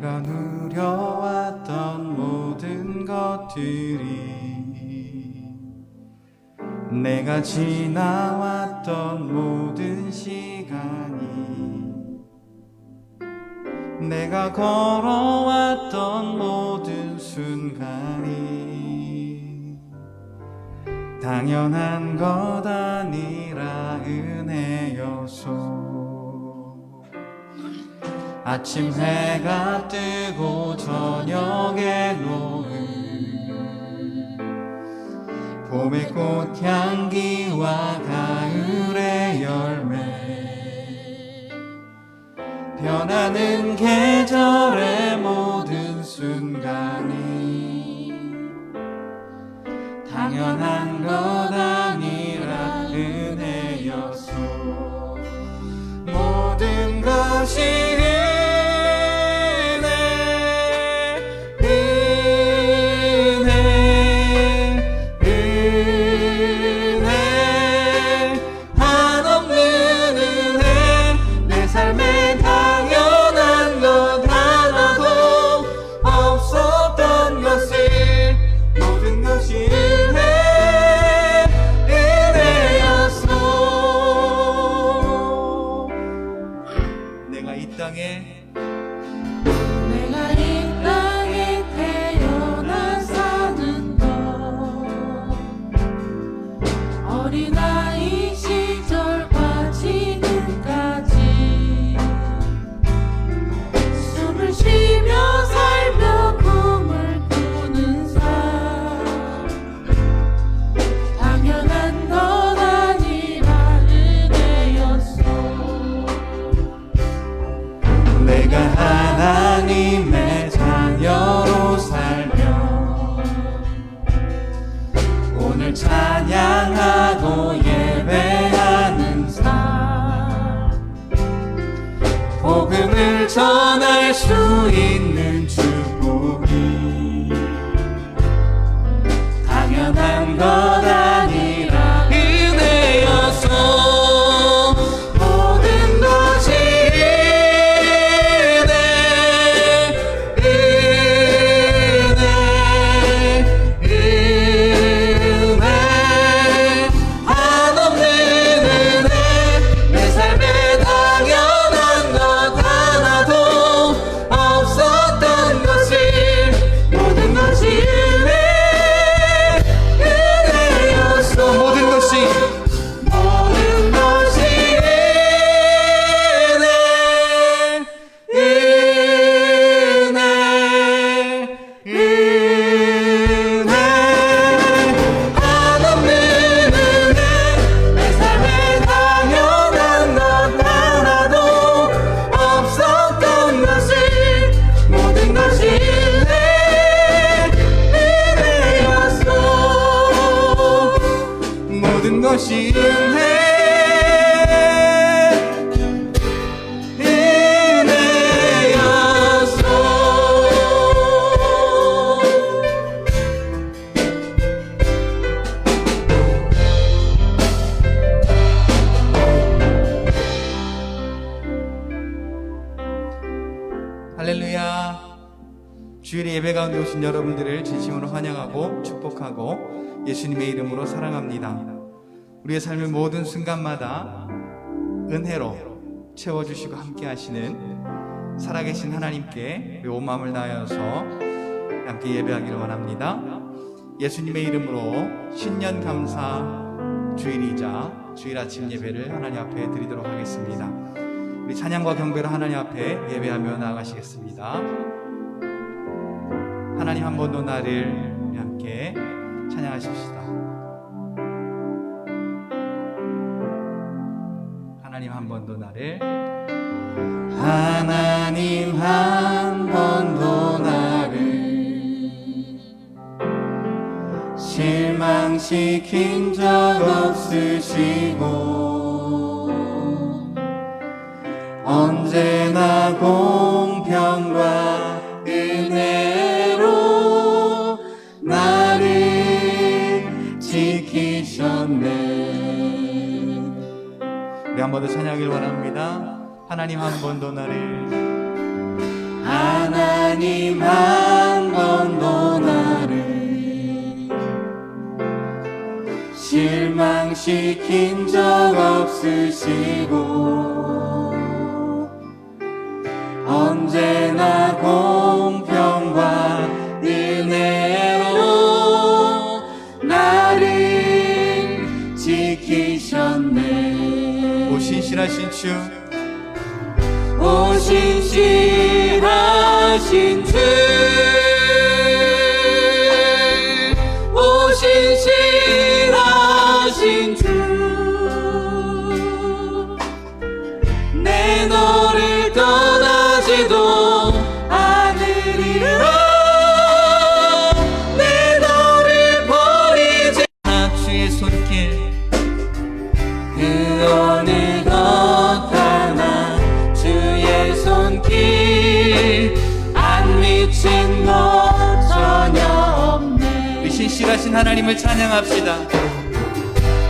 내가 누려왔던 모든 것들이, 내가 지나왔던 모든 시간이, 내가 걸어왔던 모든 순간이 당연한 것 아니라 은혜여서, 아침 해가 뜨고 저녁에 노을, 봄의 꽃향기와 가을의 열매, 변하는 계절의 모든 순간이 당연한 것 아니라 은혜여서, 모든 것이 하나님의 자녀로 살며 오늘 찬양하고 예배하는 삶, 복음을 전할 수 있는 축복이 당연한 것 아니라 은혜여서, 모든 것이 은혜여서. 할렐루야. 주일의 예배 가운데 오신 여러분들을 진심으로 환영하고 축복하고 예수님의 이름으로 사랑합니다. 우리의 삶의 모든 순간마다 은혜로 채워주시고 함께 하시는 살아계신 하나님께 우리 온 마음을 다하여서 함께 예배하기를 원합니다. 예수님의 이름으로 신년 감사 주일이자 주일 아침 예배를 하나님 앞에 드리도록 하겠습니다. 우리 찬양과 경배로 하나님 앞에 예배하며 나아가시겠습니다. 하나님 한 번도 나를 함께 찬양하십시다. 하나님 한 번도 나를, 하나님 한 번도 나를 실망시킨 적 없으시고 언제나 공평과 은혜로 나를 지키셨네. 우리 한 번 더 찬양하길 원합니다. 하나님 한 번도 나를, 하나님 한 번도 나를 실망시킨 적 없으시고 언제나 공평과 은혜로 나를 지키셨네. 오 신실하신 주, 오 신실하신 주, 오 신실하신 주, 내 너를 떠나지도 않으리라. 내 너를 버리지 않아. 주의 손길 그 어느 것 하나 주의 손길 안 미친 것 전혀 없네. 우리 신실하신 하나님을 찬양합시다.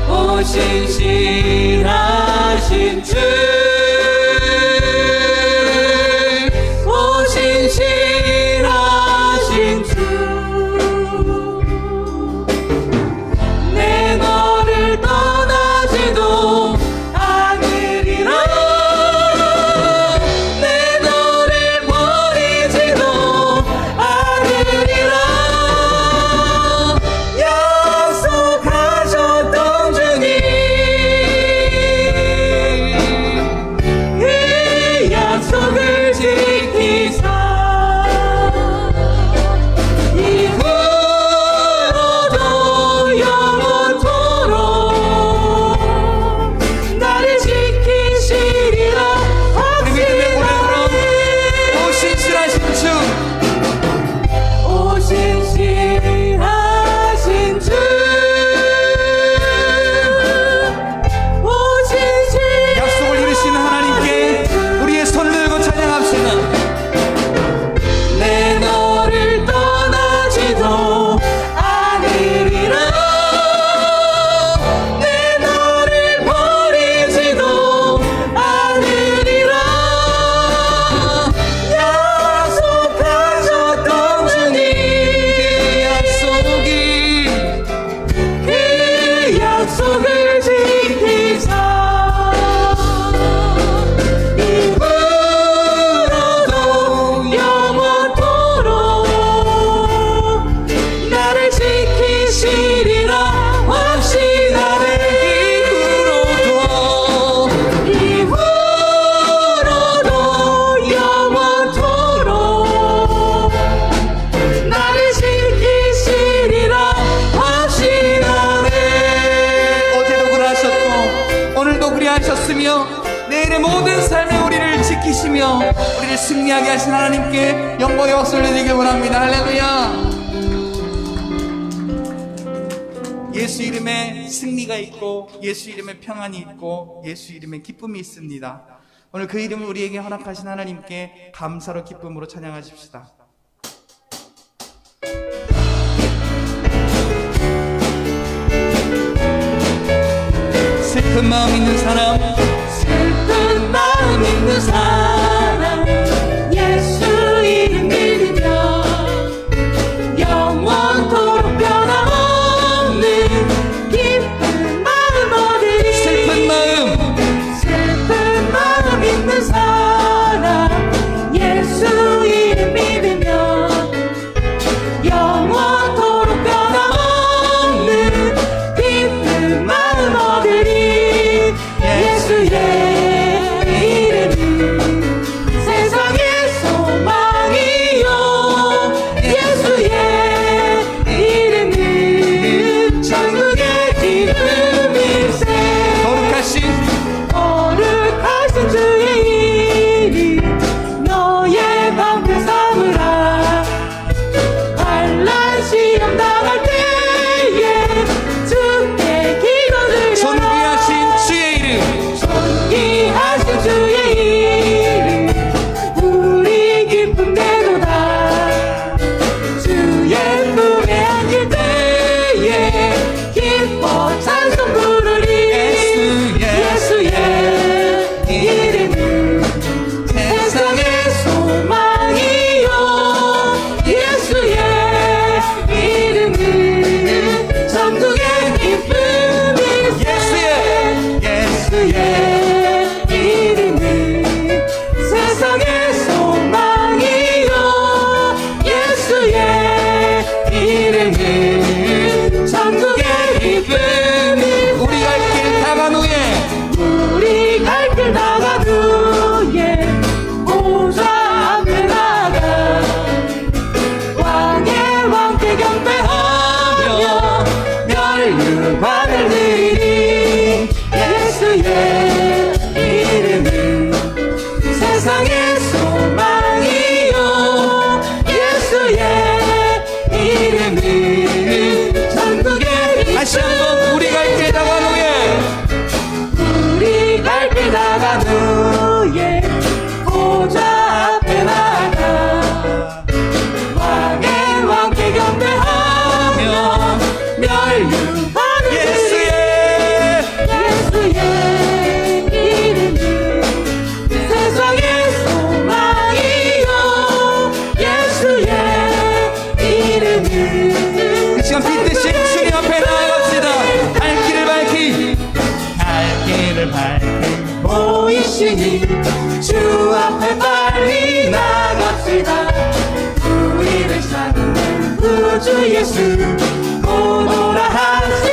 오 신실하신 주, 오 신실하신 주, 내 너를 떠나지도 않으리라. 내 너를 버리지도 않으리라. 약속하셨던 주님 그 약속을 지키사 이후로도 영원토록 나를 지키시리라. 우리 믿음의 고백으로 오 확신하네. 신실하신 주, 오 신실하신 주, 오 신실 약속을 이루시는 하나님께 우리의 손을 들고 찬양합시다. 내 너를 떠나지도 않으리라. 내 너를 버리지도 않으리라. 약속하셨던 주님 그 약속을 지키사 이후로도 영원토록 나를 지키시리라. 확신하네. 이후로도 영원토록 나를 지키시리라. 확신하네. 어제도 그러하셨고 오늘도 그리하셨으며 내일의 모든 삶에 우리를 지키시며 우리를 승리하게 하신 하나님께 영광의 박수를 드리길 원합니다. 할렐루야. 예수 이름에 승리가 있고 예수 이름에 평안이 있고 예수 이름에 기쁨이 있습니다. 오늘 그 이름을 우리에게 허락하신 하나님께 감사로 기쁨으로 찬양하십시다. 슬픈 마음 있는 사람, 슬픈 마음 있는 사람 예수 이름 믿으며 영원토록 변함없는 기쁜 마음 얻으리. 슬픈 마음 있는 사람 예수 이름 믿으며 영원토록 변함없는 기쁜 마음 얻으리. 예수 이름은 천국의 기쁨이 우리 갈 길 다간 후에 우리 갈 길 나간 후에 보좌 앞에 나가 왕의 왕께 경배하며 멸류관을 드린 예수의 이름은 세상의 소망이요 예수의 이름은 천국의 다시 한번 우리 갈 길 다간 후에 우리 갈 길 나간 후에 보좌 앞에 나가 왕의 왕께 경배하며 멸류관을 예수의 예수의 이름은 세상의 소망이요 예수의 이름은 이 시간 빛드신 주님 앞에 나아갑시다. 갈 길을 밝히 보이시니 주 앞에 빨리 나갑시다 우리를 찾는 구주 예수 오노라 하시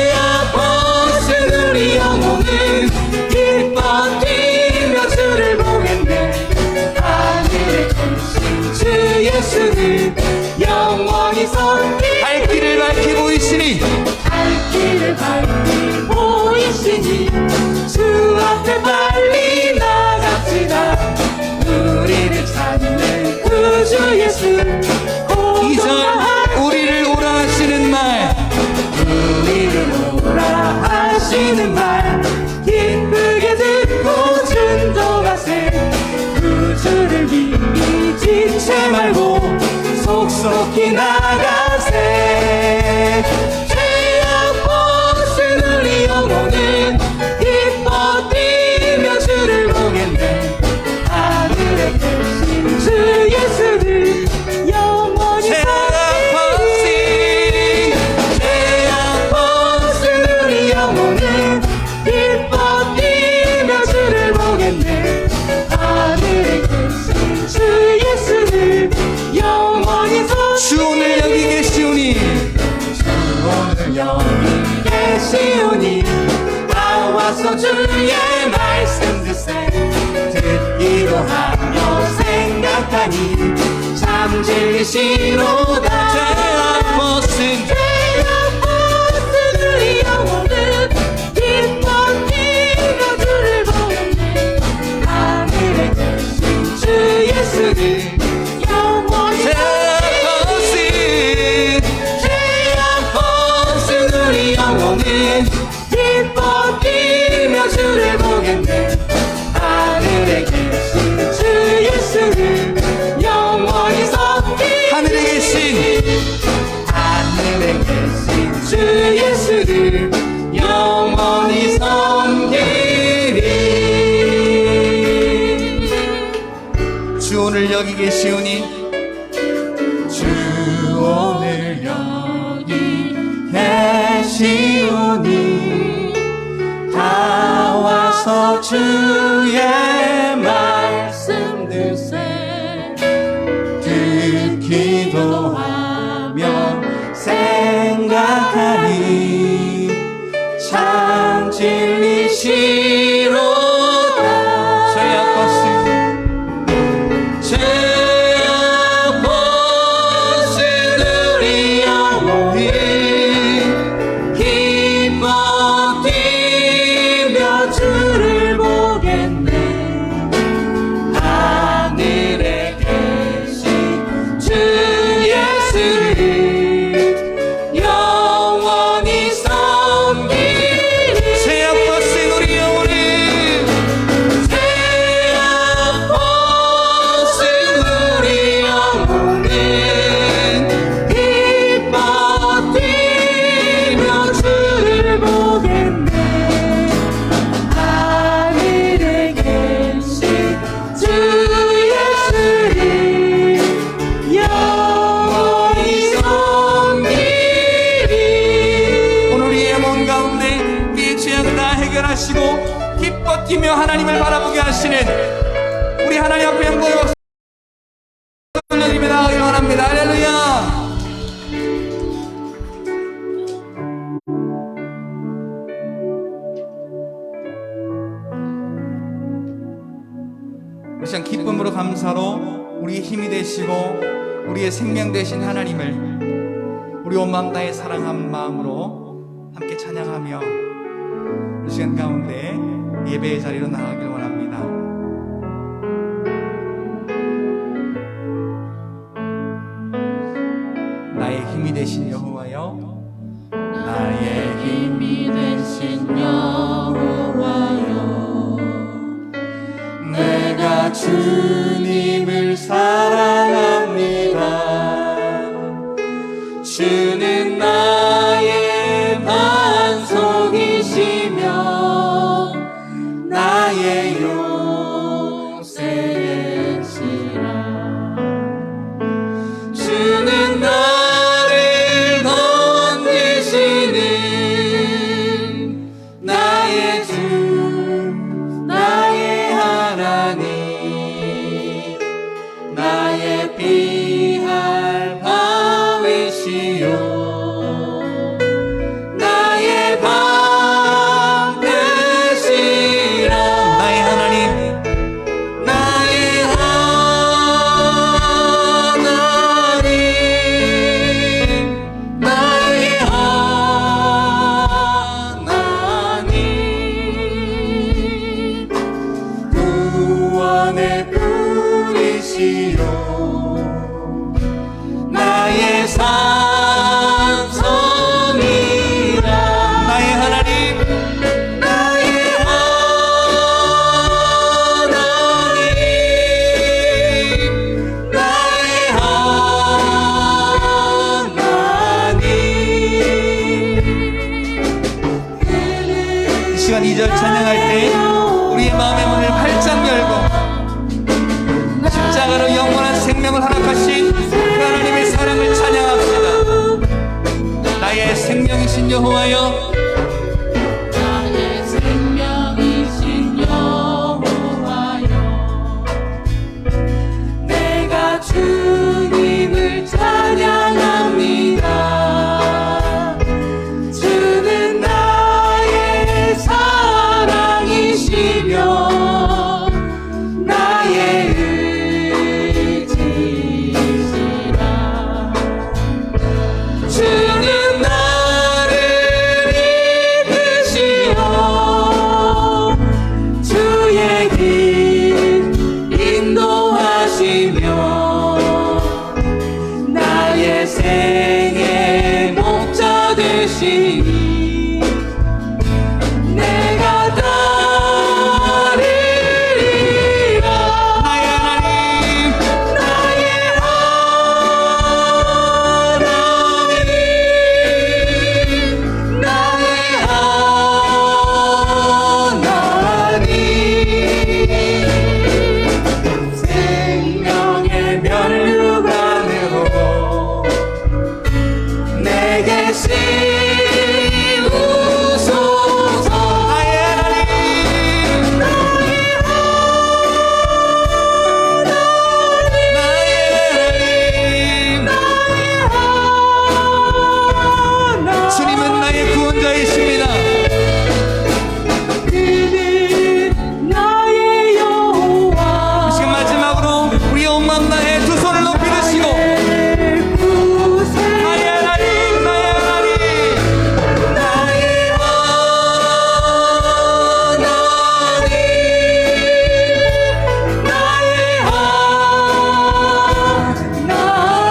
제아버스 우리 영혼은 기뻐 뛰며 주를 보겠네 하늘에 계신 주 예수는 영원히 섬기 갈 길을 밝히 보이시니 갈 길을 밝히 보이시니 주 앞에 빨리 나갑시다 우리를 찾는 구주 예수 이전 우리를 오라 하시는 말 우리를 오라 하시는 말 기쁘게 듣고 순종하세 구주를 믿기 지체 말고 속속히 나가세 죄악벗은 우리 영혼은 기뻐 뛰며 주를 보겠네 하늘에 계신 주 예수를 영원히 죄악벗은 우리 영혼은 기뻐 뛰며 주를 보겠네 하늘에 계신 주 예수를 영원히 주 오늘 여기 계시오니 오늘 여기 계시오니 나와서 주의 말씀 듣세 듣기도 하며 생각하니 참 진리시로다 죄악벗은 우리 영혼은 기뻐 뛰며 주를 보겠네 하늘에 계신 주 예수를 영원히 죄악벗은 우리 영혼은 기뻐 뛰며 주를 보겠네 하늘에 계신 주 예수를 영원히 섬기 하늘에 계신 주 예수를 영원히 섬기리 주 오늘 여기 계시오니 주 오늘 여기 계시오니 다 와서 주의 말씀 듣세 듣기도 하며 생각하니 참 진리시로다 죄악벗은 우리 영혼이 기뻐 뛰며 주를 보겠네 하늘에 계신 주 예수를 영원히 섬기리 죄악벗은 우리 영혼은 죄악벗은 우리 영혼은 기뻐 뛰며 주를 보겠네 하늘에 계신 주 예수를 영원히 섬기리 오늘 우리의 몸 가운데 우리의 죄악을 다 해결하시고 기뻐 뛰며 하나님을 바라보게 하시는 우리 하나님 앞에 영광의 박수 올려드리며 나아가길 원합니다. 할렐루야. 되시고 우리의 생명 되신 하나님을 우리 온 마음 다해 사랑하는 마음으로 함께 찬양하며 이 시간 가운데 예배의 자리로 나가길 원합니다. 나의 힘이 되신 여호와여, 나의 힘이 되신 여호와여, 내가 주님을 사랑합니다. 주는 나의 반석이시며 나의 요새시라. 주는 나를 건지시는 나의 주, 나의 하나님, 나의 피할 바위시요, 나의 방패시라. 나의 하나님, 나의 하나님, 나의 하나님, 구원의 뿌리시요, 나의 산성이라. 나의 하나님, 나의 하나님, 나의 하나님. 이 시간 2절 찬양할 때 우리의 마음의 문을 활짝 열고 십자가로 영원한 생명을 허락하신 그 하나님의 사랑을 찬양합시다. 나의 생명이신 여호와여, 나의 생명이신 여호와여, 내가 주님을 찬양합니다. 주는 나의 사랑이시며 나의 의지시라. 주는 나를 이끄시어 주의 길 인도하시며 나의 생의 목자 되시니 내가 따르리라. 나의 하나님, 나의 하나님, 나의 하나님, 생명의 면류관으로 내게 씌우소서. 나의 하나님, 나의 하나님, 주님은 나의 구원자이십니다. 그는 나의 여호와, 지금 마지막으로 우리 온 마음 다해 두 손을 높이 드시고 나의 구세, 나의 하나님, 나의 하나님, 나의 하나님, 나의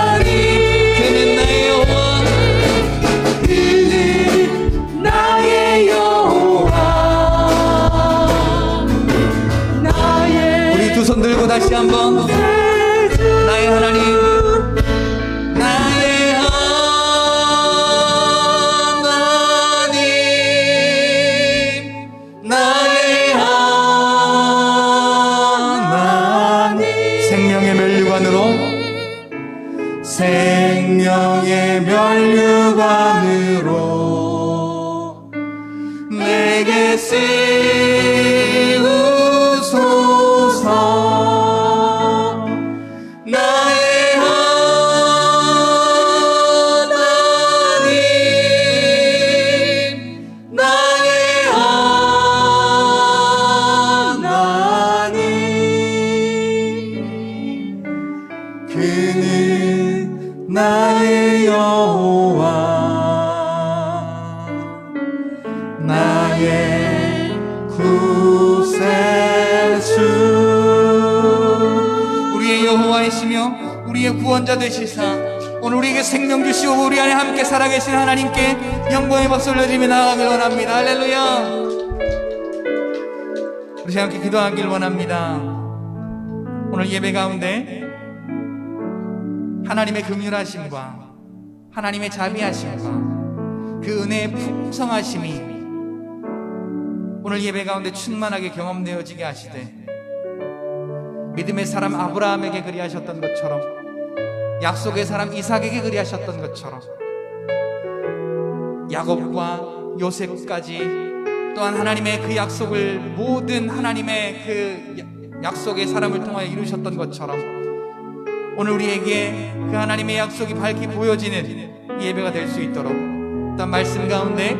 하나님. 그는 나의 여호와, 그는 나의 여호와, 나의 우리 두 손 들고 다시 한번 구세주, 나의 하나님, 나의 하나님, 나의 하나님. 생명의 면류관으로, 생명의 면류관으로 내게 씌우소서. 나의 하나님, 나의 하나님, 그 주는 나의 여호와 나의 구세주 우리의 여호와이시며 우리의 구원자 되시사 오늘 우리에게 생명 주시고 우리 안에 함께 살아계신 하나님께 영광의 박수를 올려드리며 나아가길 원합니다. 할렐루야. 우리 함께 기도하길 원합니다. 오늘 예배 가운데 하나님의 긍휼하심과 하나님의 자비하심과 그 은혜의 풍성하심이 오늘 예배 가운데 충만하게 경험되어지게 하시되 믿음의 사람 아브라함에게 그리하셨던 것처럼 약속의 사람 이삭에게 그리하셨던 것처럼 야곱과 요셉까지 또한 하나님의 그 약속을 모든 하나님의 그 약속의 사람을 통하여 이루셨던 것처럼 오늘 우리에게 그 하나님의 약속이 밝히 보여지는 이 예배가 될 수 있도록 또한 말씀 가운데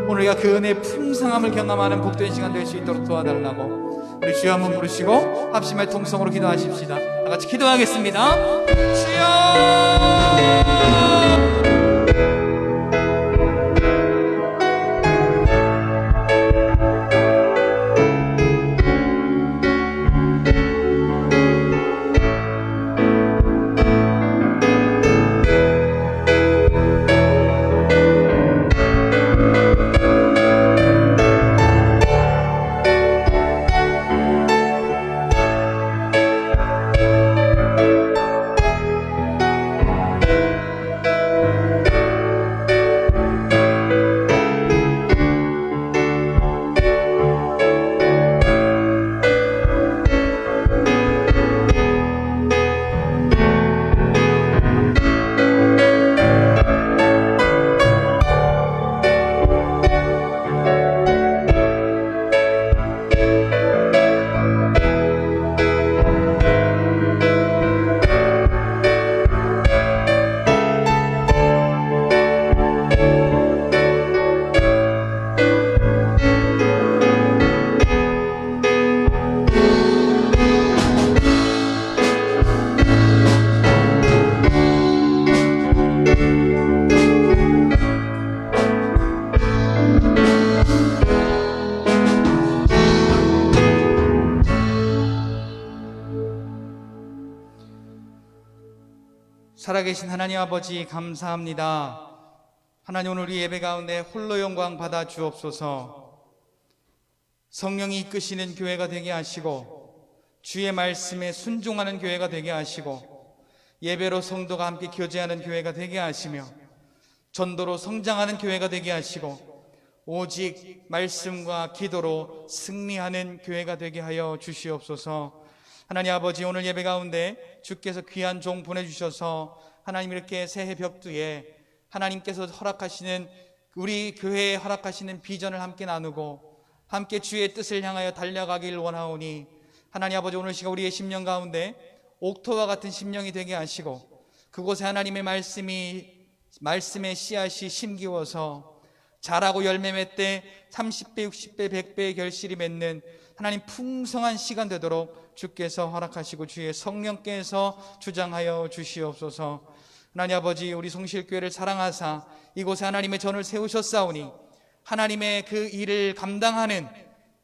오늘 우리가 그 은혜의 풍성함을 경험하는 복된 시간 될 수 있도록 도와달라고 우리 주여 한번 부르시고 합심의 통성으로 기도하십시다. 다 같이 기도하겠습니다. 주여 살아계신 하나님 아버지 감사합니다. 하나님 오늘 우리 예배 가운데 홀로 영광 받아 주옵소서. 성령이 이끄시는 교회가 되게 하시고 주의 말씀에 순종하는 교회가 되게 하시고 예배로 성도가 함께 교제하는 교회가 되게 하시며 전도로 성장하는 교회가 되게 하시고 오직 말씀과 기도로 승리하는 교회가 되게 하여 주시옵소서. 하나님 아버지 오늘 예배 가운데 주께서 귀한 종 보내주셔서 하나님 이렇게 새해 벽두에 하나님께서 허락하시는 우리 교회에 허락하시는 비전을 함께 나누고 함께 주의 뜻을 향하여 달려가길 원하오니 하나님 아버지 오늘 시간 우리의 심령 가운데 옥토와 같은 심령이 되게 하시고 그곳에 하나님의 말씀의 씨앗이 심기워서 자라고 열매 맺되 30배 60배 100배의 결실이 맺는 하나님 풍성한 시간 되도록 주께서 허락하시고 주의 성령께서 주장하여 주시옵소서. 하나님 아버지 우리 송실교회를 사랑하사 이곳에 하나님의 전을 세우셨사오니 하나님의 그 일을 감당하는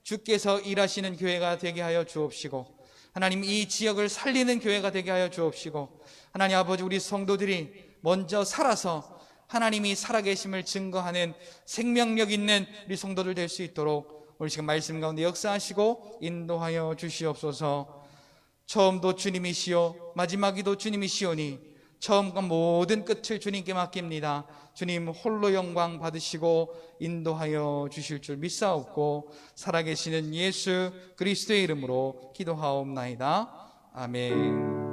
주께서 일하시는 교회가 되게 하여 주옵시고 하나님 이 지역을 살리는 교회가 되게 하여 주옵시고 하나님 아버지 우리 성도들이 먼저 살아서 하나님이 살아계심을 증거하는 생명력 있는 우리 성도들 될 수 있도록 오늘 시간 말씀 가운데 역사하시고 인도하여 주시옵소서. 처음도 주님이시요 마지막이도 주님이시오니 처음과 모든 끝을 주님께 맡깁니다. 주님 홀로 영광 받으시고 인도하여 주실 줄 믿사옵고 살아계시는 예수 그리스도의 이름으로 기도하옵나이다. 아멘.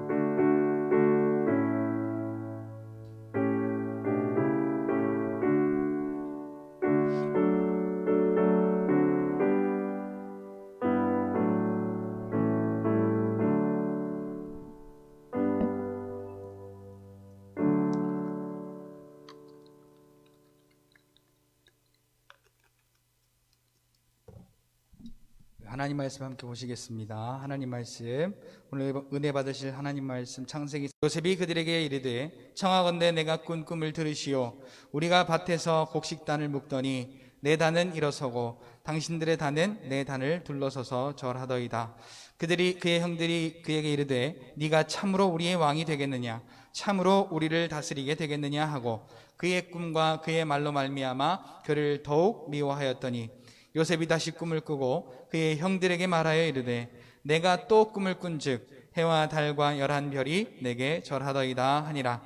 하나님 말씀 함께 보시겠습니다. 하나님 말씀, 오늘 은혜 받으실 하나님 말씀 창세기. 요셉이 그들에게 이르되 청하건대 내가 꾼 꿈을 들으시오. 우리가 밭에서 곡식단을 묶더니 내 단은 일어서고 당신들의 단은 내 단을 둘러서서 절하더이다. 그의 형들이 그에게 이르되 네가 참으로 우리의 왕이 되겠느냐, 참으로 우리를 다스리게 되겠느냐 하고 그의 꿈과 그의 말로 말미암아 그를 더욱 미워하였더니 요셉이 다시 꿈을 꾸고 그의 형들에게 말하여 이르되 내가 또 꿈을 꾼즉 해와 달과 11별이 내게 절하더이다 하니라.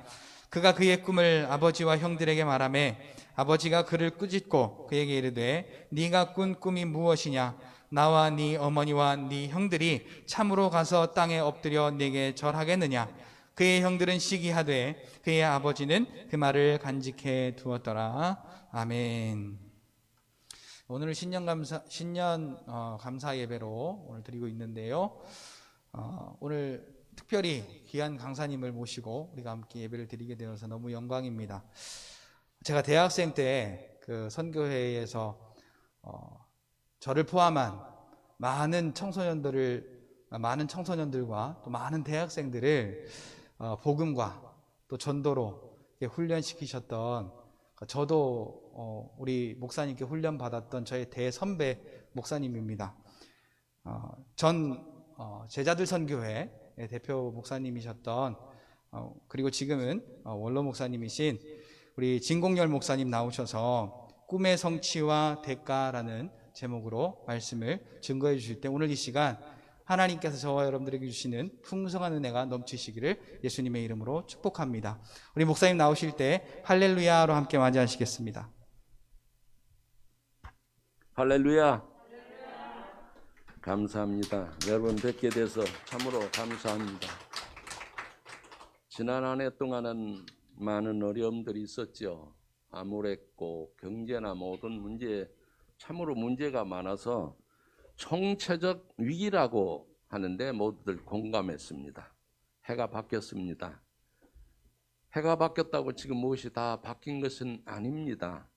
그가 그의 꿈을 아버지와 형들에게 말하매 아버지가 그를 꾸짖고 그에게 이르되 네가 꾼 꿈이 무엇이냐, 나와 네 어머니와 네 형들이 참으로 가서 땅에 엎드려 네게 절하겠느냐. 그의 형들은 시기하되 그의 아버지는 그 말을 간직해 두었더라. 아멘. 오늘 신년 감사 예배로 오늘 드리고 있는데요. 오늘 특별히 귀한 강사님을 모시고 우리가 함께 예배를 드리게 되어서 너무 영광입니다. 제가 대학생 때 그 선교회에서 저를 포함한 많은 청소년들과 또 많은 대학생들을 복음과 또 전도로 훈련시키셨던, 저도 우리 목사님께 훈련 받았던 저의 대선배 목사님입니다. 전 제자들 선교회 대표 목사님이셨던, 그리고 지금은 원로 목사님이신 우리 진공열 목사님 나오셔서 꿈의 성취와 대가라는 제목으로 말씀을 증거해 주실 때, 오늘 이 시간 하나님께서 저와 여러분들에게 주시는 풍성한 은혜가 넘치시기를 예수님의 이름으로 축복합니다. 우리 목사님 나오실 때 할렐루야로 함께 맞이하시겠습니다. 할렐루야. 감사합니다. 여러분 뵙게 돼서 참으로 감사합니다. 지난 한 해 동안은 많은 어려움들이 있었죠. 아무랬고 경제나 모든 문제, 참으로 문제가 많아서 총체적 위기라고 하는데 모두들 공감했습니다. 해가 바뀌었습니다. 해가 바뀌었다고 지금 무엇이 다 바뀐 것은 아닙니다.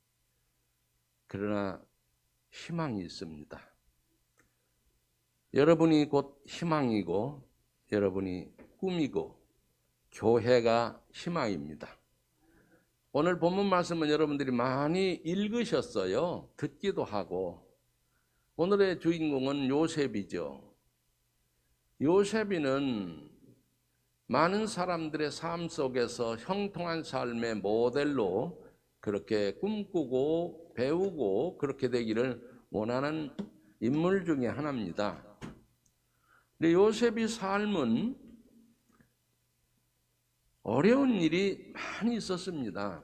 그러나 희망이 있습니다. 여러분이 곧 희망이고 여러분이 꿈이고 교회가 희망입니다. 오늘 본문 말씀은 여러분들이 많이 읽으셨어요. 듣기도 하고. 오늘의 주인공은 요셉이죠. 요셉이는 많은 사람들의 삶 속에서 형통한 삶의 모델로 그렇게 꿈꾸고 배우고 그렇게 되기를 원하는 인물 중에 하나입니다. 근데 요셉의 삶은 어려운 일이 많이 있었습니다.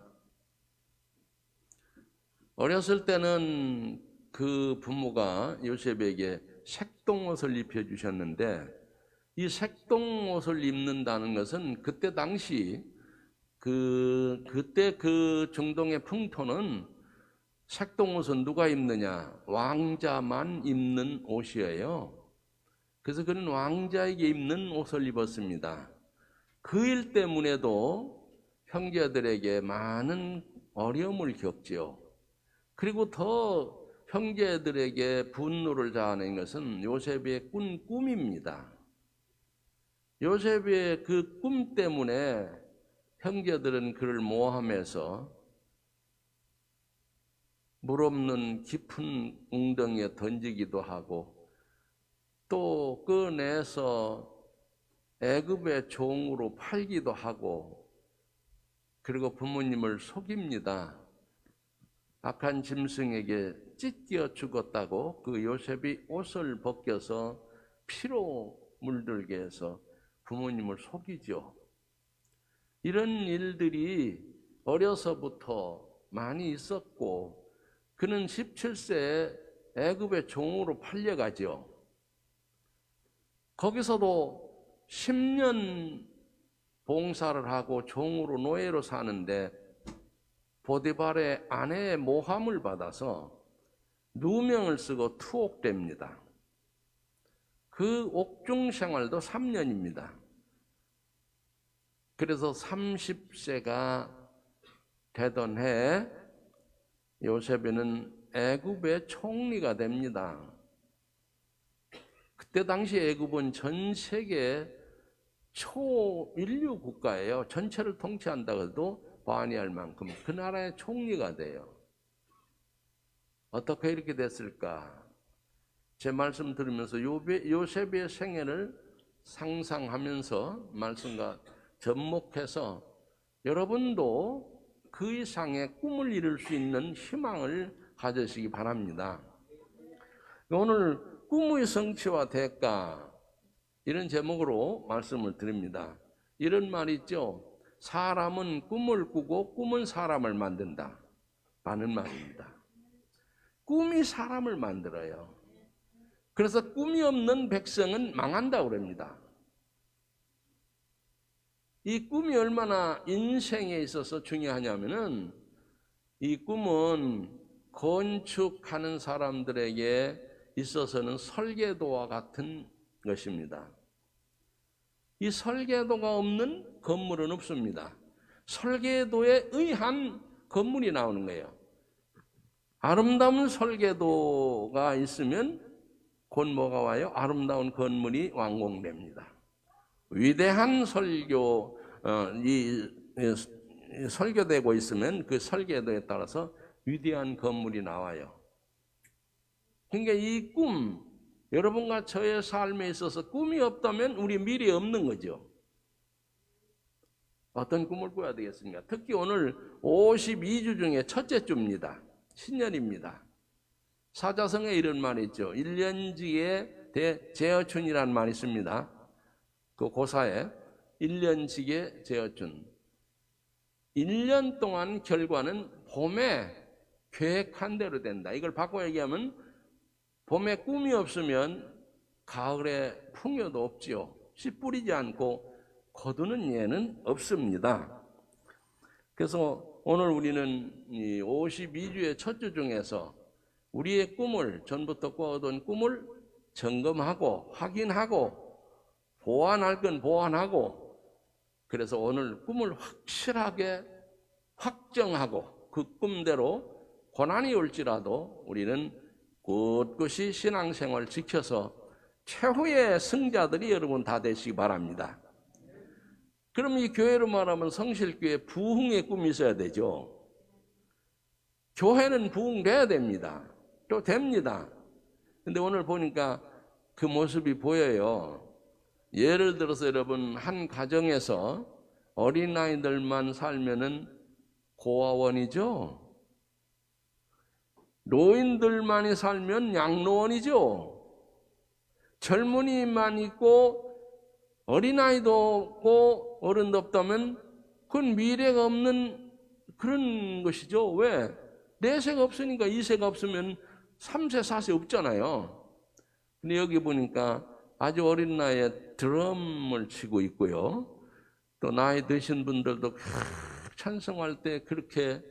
어렸을 때는 그 부모가 요셉에게 색동옷을 입혀주셨는데, 이 색동옷을 입는다는 것은 그때 당시 그때 그 중동의 풍토는 색동옷은 누가 입느냐? 왕자만 입는 옷이에요. 그래서 그는 왕자에게 입는 옷을 입었습니다. 그 일 때문에도 형제들에게 많은 어려움을 겪지요. 그리고 더 형제들에게 분노를 자아낸 것은 요셉의 꾼 꿈입니다. 요셉의 그 꿈 때문에 형제들은 그를 모함해서 물 없는 깊은 웅덩이에 던지기도 하고 또 꺼내서 애굽의 종으로 팔기도 하고, 그리고 부모님을 속입니다. 악한 짐승에게 찢겨 죽었다고 그 요셉이 옷을 벗겨서 피로 물들게 해서 부모님을 속이죠. 이런 일들이 어려서부터 많이 있었고, 그는 17세에 애굽의 종으로 팔려가죠. 거기서도 10년 봉사를 하고 종으로 노예로 사는데 보디발의 아내의 모함을 받아서 누명을 쓰고 투옥됩니다. 그 옥중 생활도 3년입니다. 그래서 30세가 되던 해 요셉이는 애굽의 총리가 됩니다. 그때 당시 애굽은 전 세계 초인류 국가예요. 전체를 통치한다고 해도 과언할 만큼 그 나라의 총리가 돼요. 어떻게 이렇게 됐을까? 제 말씀 들으면서 요셉의 생애를 상상하면서 말씀과 접목해서 여러분도 그 이상의 꿈을 이룰 수 있는 희망을 가지시기 바랍니다. 오늘 꿈의 성취와 대가 이런 제목으로 말씀을 드립니다. 이런 말이 있죠. 사람은 꿈을 꾸고 꿈은 사람을 만든다 라는 말입니다. 꿈이 사람을 만들어요. 그래서 꿈이 없는 백성은 망한다고 그럽니다. 이 꿈이 얼마나 인생에 있어서 중요하냐면은 이 꿈은 건축하는 사람들에게 있어서는 설계도와 같은 것입니다. 이 설계도가 없는 건물은 없습니다. 설계도에 의한 건물이 나오는 거예요. 아름다운 설계도가 있으면 곧 뭐가 와요? 아름다운 건물이 완공됩니다. 위대한 설계되고 있으면 그 설계도에 따라서 위대한 건물이 나와요. 그러니까 이 꿈, 여러분과 저의 삶에 있어서 꿈이 없다면 우리 미래 없는 거죠. 어떤 꿈을 꿔야 되겠습니까? 특히 오늘 52주 중에 첫째 주입니다. 신년입니다. 사자성에 이런 말이 있죠. 1년지에 대제어춘이라는 말이 있습니다. 그 고사에 1년지에 제어춘. 1년 동안 결과는 봄에 계획한 대로 된다. 이걸 바꿔 얘기하면 봄에 꿈이 없으면 가을에 풍요도 없지요. 씨 뿌리지 않고 거두는 예는 없습니다. 그래서 오늘 우리는 이 52주의 첫 주 중에서 우리의 꿈을 전부터 꿔오던 꿈을 점검하고 확인하고 보완할 건 보완하고 그래서 오늘 꿈을 확실하게 확정하고 그 꿈대로 고난이 올지라도 우리는 꿋꿋이 신앙생활을 지켜서 최후의 승자들이 여러분 다 되시기 바랍니다. 그럼 이 교회로 말하면 성실교회 부흥의 꿈이 있어야 되죠. 교회는 부흥돼야 됩니다. 또 됩니다. 근데 오늘 보니까 그 모습이 보여요. 예를 들어서 여러분 한 가정에서 어린아이들만 살면은 고아원이죠. 노인들만이 살면 양로원이죠. 젊은이만 있고 어린아이도 없고 어른도 없다면 그건 미래가 없는 그런 것이죠. 왜? 내세가 없으니까 이세가 없으면 3세, 4세 없잖아요. 근데 여기 보니까 아주 어린 나이에 드럼을 치고 있고요. 또 나이 드신 분들도 찬송할 때 그렇게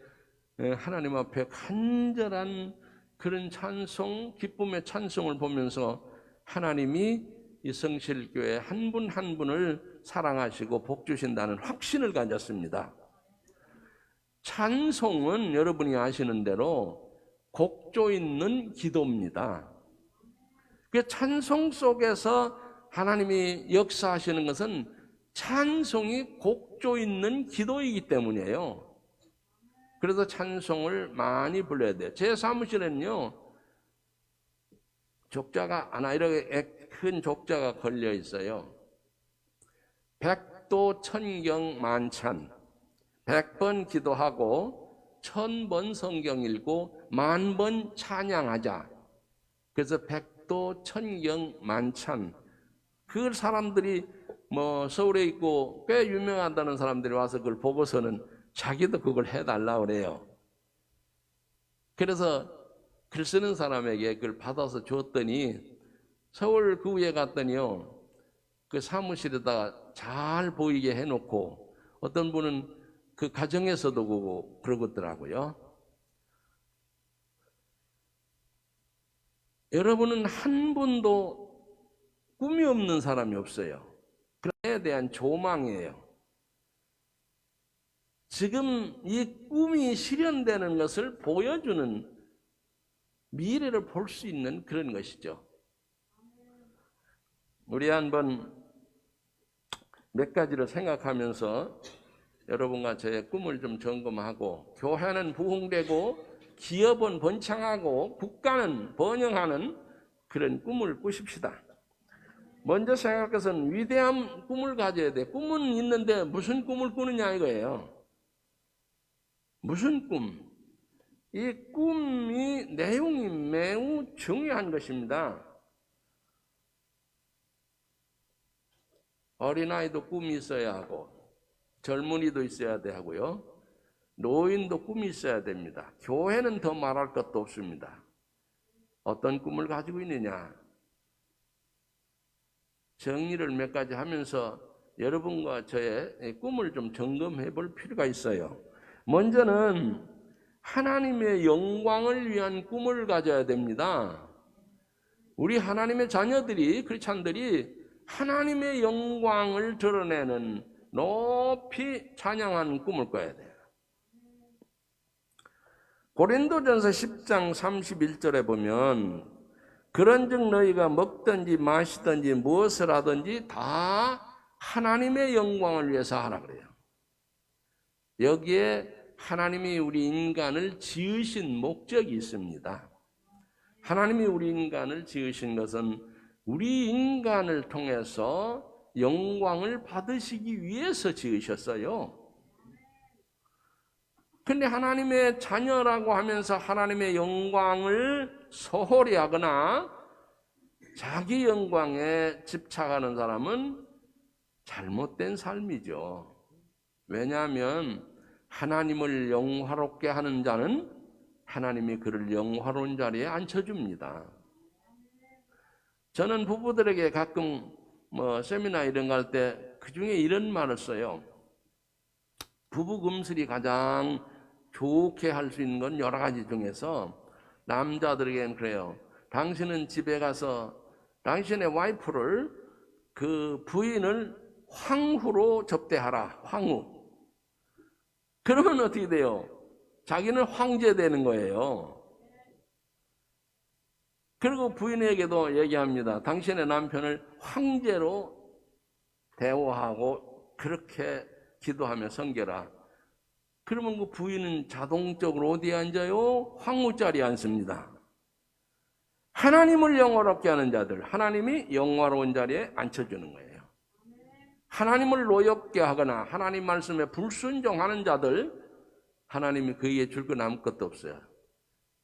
하나님 앞에 간절한 그런 찬송, 기쁨의 찬송을 보면서 하나님이 이 성실교회 한 분 한 분을 사랑하시고 복 주신다는 확신을 가졌습니다. 찬송은 여러분이 아시는 대로 곡조 있는 기도입니다. 그 찬송 속에서 하나님이 역사하시는 것은 찬송이 곡조 있는 기도이기 때문이에요. 그래서 찬송을 많이 불러야 돼요. 제 사무실에는요, 족자가 하나 이렇게 큰 족자가 걸려 있어요. 백도 천경 만찬, 100번 기도하고 1000번 성경 읽고 10,000번 찬양하자. 그래서 백도 천경 만찬. 그 사람들이 뭐 서울에 있고 꽤 유명하다는 사람들이 와서 그걸 보고서는 자기도 그걸 해달라고 그래요. 그래서 글 쓰는 사람에게 그걸 받아서 줬더니 서울 그 위에 갔더니요, 그 사무실에다가 잘 보이게 해놓고 어떤 분은 그 가정에서도 그러더라고요. 여러분은 한 분도 꿈이 없는 사람이 없어요. 그에 대한 조망이에요. 지금 이 꿈이 실현되는 것을 보여주는 미래를 볼 수 있는 그런 것이죠. 우리 한번 몇 가지를 생각하면서 여러분과 저의 꿈을 좀 점검하고, 교회는 부흥되고 기업은 번창하고 국가는 번영하는 그런 꿈을 꾸십시다. 먼저 생각해서는 위대한 꿈을 가져야 돼. 꿈은 있는데 무슨 꿈을 꾸느냐 이거예요. 무슨 꿈? 이 꿈이 내용이 매우 중요한 것입니다. 어린아이도 꿈이 있어야 하고 젊은이도 있어야 되고요. 노인도 꿈이 있어야 됩니다. 교회는 더 말할 것도 없습니다. 어떤 꿈을 가지고 있느냐? 정리를 몇 가지 하면서 여러분과 저의 꿈을 좀 점검해 볼 필요가 있어요. 먼저는 하나님의 영광을 위한 꿈을 가져야 됩니다. 우리 하나님의 자녀들이, 크리스찬들이 하나님의 영광을 드러내는 높이 찬양하는 꿈을 꿔야 돼요. 고린도전서 10장 31절에 보면 그런즉 너희가 먹든지 마시든지 무엇을 하든지 다 하나님의 영광을 위해서 하라 그래요. 여기에 하나님이 우리 인간을 지으신 목적이 있습니다. 하나님이 우리 인간을 지으신 것은 우리 인간을 통해서 영광을 받으시기 위해서 지으셨어요. 근데 하나님의 자녀라고 하면서 하나님의 영광을 소홀히 하거나 자기 영광에 집착하는 사람은 잘못된 삶이죠. 왜냐하면 하나님을 영화롭게 하는 자는 하나님이 그를 영화로운 자리에 앉혀줍니다. 저는 부부들에게 가끔 세미나 이런 거 할 때 그 중에 이런 말을 써요. 부부 금슬이 가장 좋게 할 수 있는 건 여러 가지 중에서 남자들에게는 그래요. 당신은 집에 가서 당신의 와이프를, 그 부인을 황후로 접대하라. 황후. 그러면 어떻게 돼요? 자기는 황제 되는 거예요. 그리고 부인에게도 얘기합니다. 당신의 남편을 황제로 대우하고 그렇게 기도하며 섬겨라. 그러면 그 부인은 자동적으로 어디에 앉아요? 황후 자리에 앉습니다. 하나님을 영화롭게 하는 자들, 하나님이 영화로운 자리에 앉혀주는 거예요. 하나님을 노엽게 하거나 하나님 말씀에 불순종하는 자들, 하나님이 그에게 줄 건 아무것도 없어요.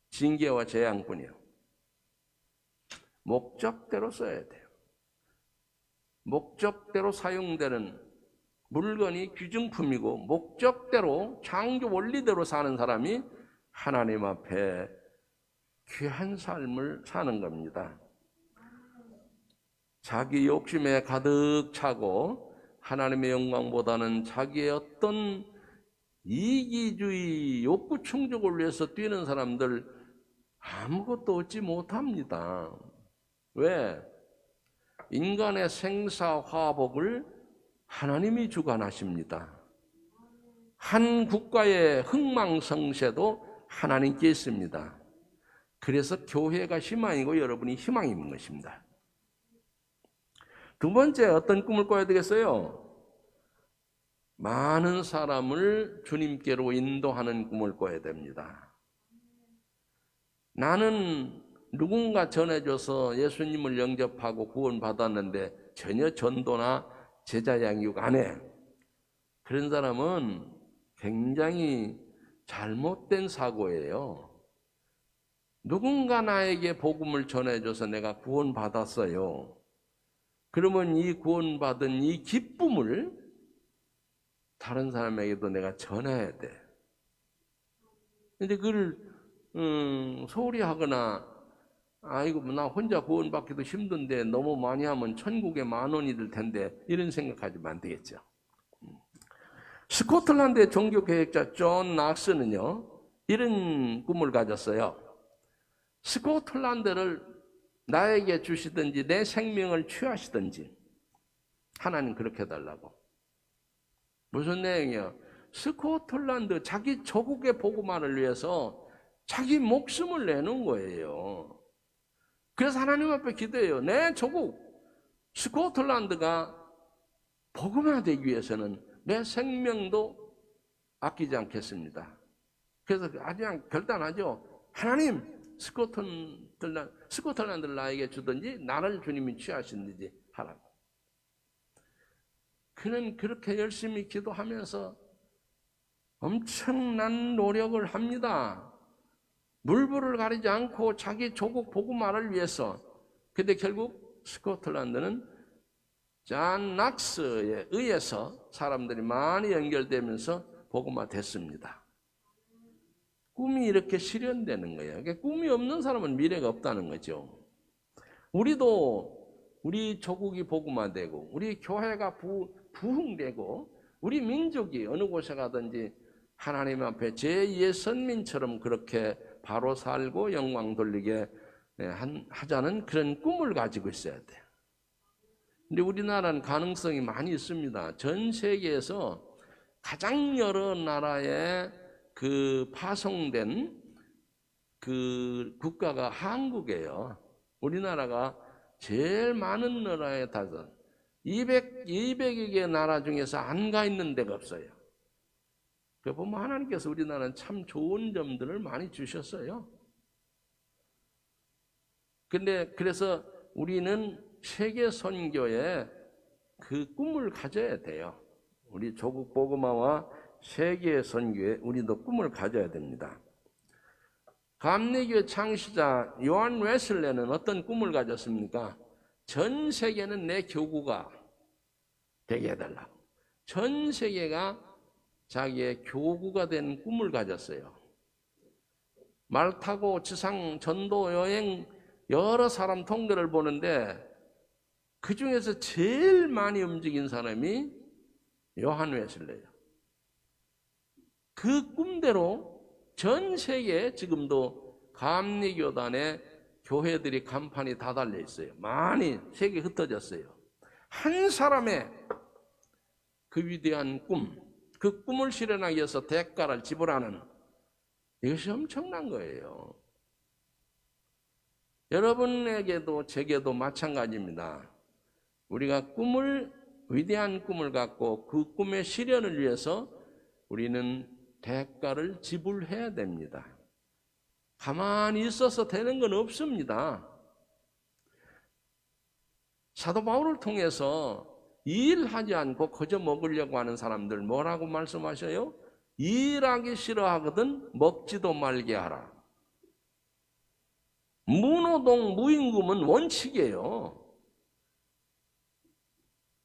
징계와 재앙뿐이요. 목적대로 써야 돼요. 목적대로 사용되는 물건이 귀중품이고 목적대로 창조 원리대로 사는 사람이 하나님 앞에 귀한 삶을 사는 겁니다. 자기 욕심에 가득 차고 하나님의 영광보다는 자기의 어떤 이기주의 욕구 충족을 위해서 뛰는 사람들 아무것도 얻지 못합니다. 왜? 인간의 생사화복을 하나님이 주관하십니다. 한 국가의 흥망성쇠도 하나님께 있습니다. 그래서 교회가 희망이고 여러분이 희망이 있는 것입니다. 두 번째, 어떤 꿈을 꿔야 되겠어요? 많은 사람을 주님께로 인도하는 꿈을 꿔야 됩니다. 나는 누군가 전해줘서 예수님을 영접하고 구원받았는데 전혀 전도나 제자 양육 안 해. 그런 사람은 굉장히 잘못된 사고예요. 누군가 나에게 복음을 전해줘서 내가 구원받았어요. 그러면 이 구원받은 이 기쁨을 다른 사람에게도 내가 전해야 돼. 근데 그걸 소홀히 하거나 아이고 나 혼자 구원받기도 힘든데 너무 많이 하면 천국에 10,000원이 들 텐데 이런 생각하시면 안 되겠죠. 스코틀랜드의 종교개혁자 존 낙스는요 이런 꿈을 가졌어요. 스코틀랜드를 나에게 주시든지 내 생명을 취하시든지 하나님 그렇게 해달라고. 무슨 내용이요? 스코틀랜드 자기 조국의 복음화를 위해서 자기 목숨을 내는 거예요. 그래서 하나님 앞에 기도해요. 내 조국 스코틀랜드가 복음화되기 위해서는 내 생명도 아끼지 않겠습니다. 그래서 그냥 결단하죠. 하나님, 스코틀랜드를 나에게 주든지 나를 주님이 취하시든지 하라고. 그는 그렇게 열심히 기도하면서 엄청난 노력을 합니다. 물불을 가리지 않고 자기 조국 복음화를 위해서. 근데 결국 스코틀랜드는 존 낙스에 의해서 사람들이 많이 연결되면서 복음화 됐습니다. 꿈이 이렇게 실현되는 거예요. 그러니까 꿈이 없는 사람은 미래가 없다는 거죠. 우리도 우리 조국이 복음화되고 우리 교회가 부흥되고 우리 민족이 어느 곳에 가든지 하나님 앞에 제2의 선민처럼 그렇게 바로 살고 영광 돌리게 하자는 그런 꿈을 가지고 있어야 돼요. 근데 우리나라는 가능성이 많이 있습니다. 전 세계에서 가장 여러 나라에 파송된 국가가 한국이에요. 우리나라가 제일 많은 나라에 200여 개 나라 중에서 안 가 있는 데가 없어요. 그 보면 하나님께서 우리나라는 참 좋은 점들을 많이 주셨어요. 근데 그래서 우리는 세계 선교에 그 꿈을 가져야 돼요. 우리 조국 복음화와 세계 선교에 우리도 꿈을 가져야 됩니다. 감리교 창시자 요한 웨슬레는 어떤 꿈을 가졌습니까? 전 세계는 내 교구가 되게 해달라고. 전 세계가 자기의 교구가 된 꿈을 가졌어요. 말 타고 지상 전도 여행 여러 사람 통계를 보는데 그 중에서 제일 많이 움직인 사람이 요한 웨슬레예요. 그 꿈대로 전 세계에 지금도 감리교단의 교회들이 간판이 다 달려 있어요. 많이 세계에 흩어졌어요. 한 사람의 그 위대한 꿈, 그 꿈을 실현하기 위해서 대가를 지불하는, 이것이 엄청난 거예요. 여러분에게도 제게도 마찬가지입니다. 우리가 위대한 꿈을 갖고 그 꿈의 실현을 위해서 우리는 대가를 지불해야 됩니다. 가만히 있어서 되는 건 없습니다. 사도 바울을 통해서 일하지 않고 거저 먹으려고 하는 사람들 뭐라고 말씀하셔요? 일하기 싫어하거든 먹지도 말게 하라. 무노동, 무임금은 원칙이에요.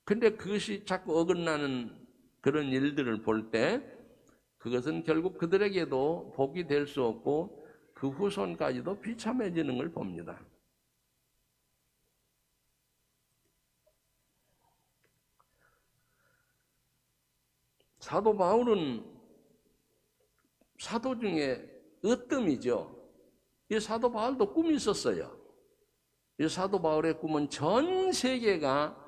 근데 그것이 자꾸 어긋나는 그런 일들을 볼 때 그것은 결국 그들에게도 복이 될 수 없고 그 후손까지도 비참해지는 걸 봅니다. 사도 바울은 사도 중에 으뜸이죠. 이 사도 바울도 꿈이 있었어요. 이 사도 바울의 꿈은 전 세계가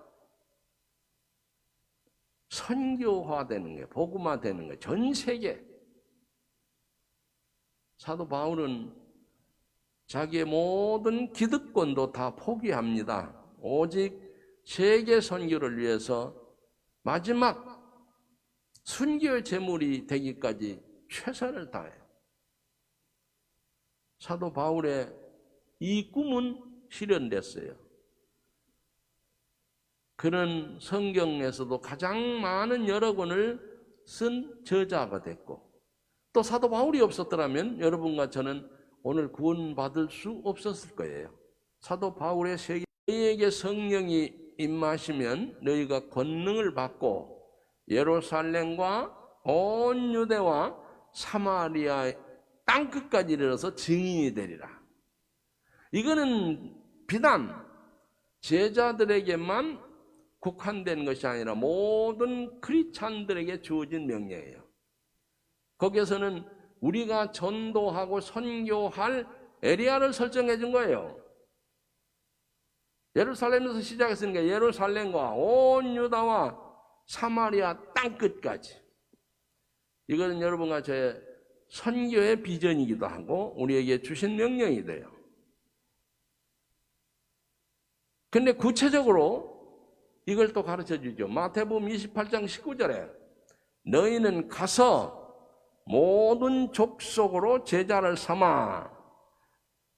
선교화되는 거예요. 복음화되는 거예요. 전 세계. 사도 바울은 자기의 모든 기득권도 다 포기합니다. 오직 세계 선교를 위해서 마지막 순교의 제물이 되기까지 최선을 다해요. 사도 바울의 이 꿈은 실현됐어요. 그는 성경에서도 가장 많은 여러 권을 쓴 저자가 됐고, 또 사도 바울이 없었더라면 여러분과 저는 오늘 구원받을 수 없었을 거예요. 사도 바울의 세계, 너희에게 성령이 임하시면 너희가 권능을 받고 예루살렘과 온 유대와 사마리아의 땅끝까지 이르러서 증인이 되리라. 이거는 비단 제자들에게만 국한된 것이 아니라 모든 크리스찬들에게 주어진 명령이에요. 거기에서는 우리가 전도하고 선교할 에리아를 설정해 준 거예요. 예루살렘에서 시작했으니까 예루살렘과 온 유다와 사마리아 땅끝까지. 이거는 여러분과 저의 선교의 비전이기도 하고 우리에게 주신 명령이 돼요. 근데 구체적으로 이걸 또 가르쳐 주죠. 마태복음 28장 19절에 너희는 가서 모든 족속으로 제자를 삼아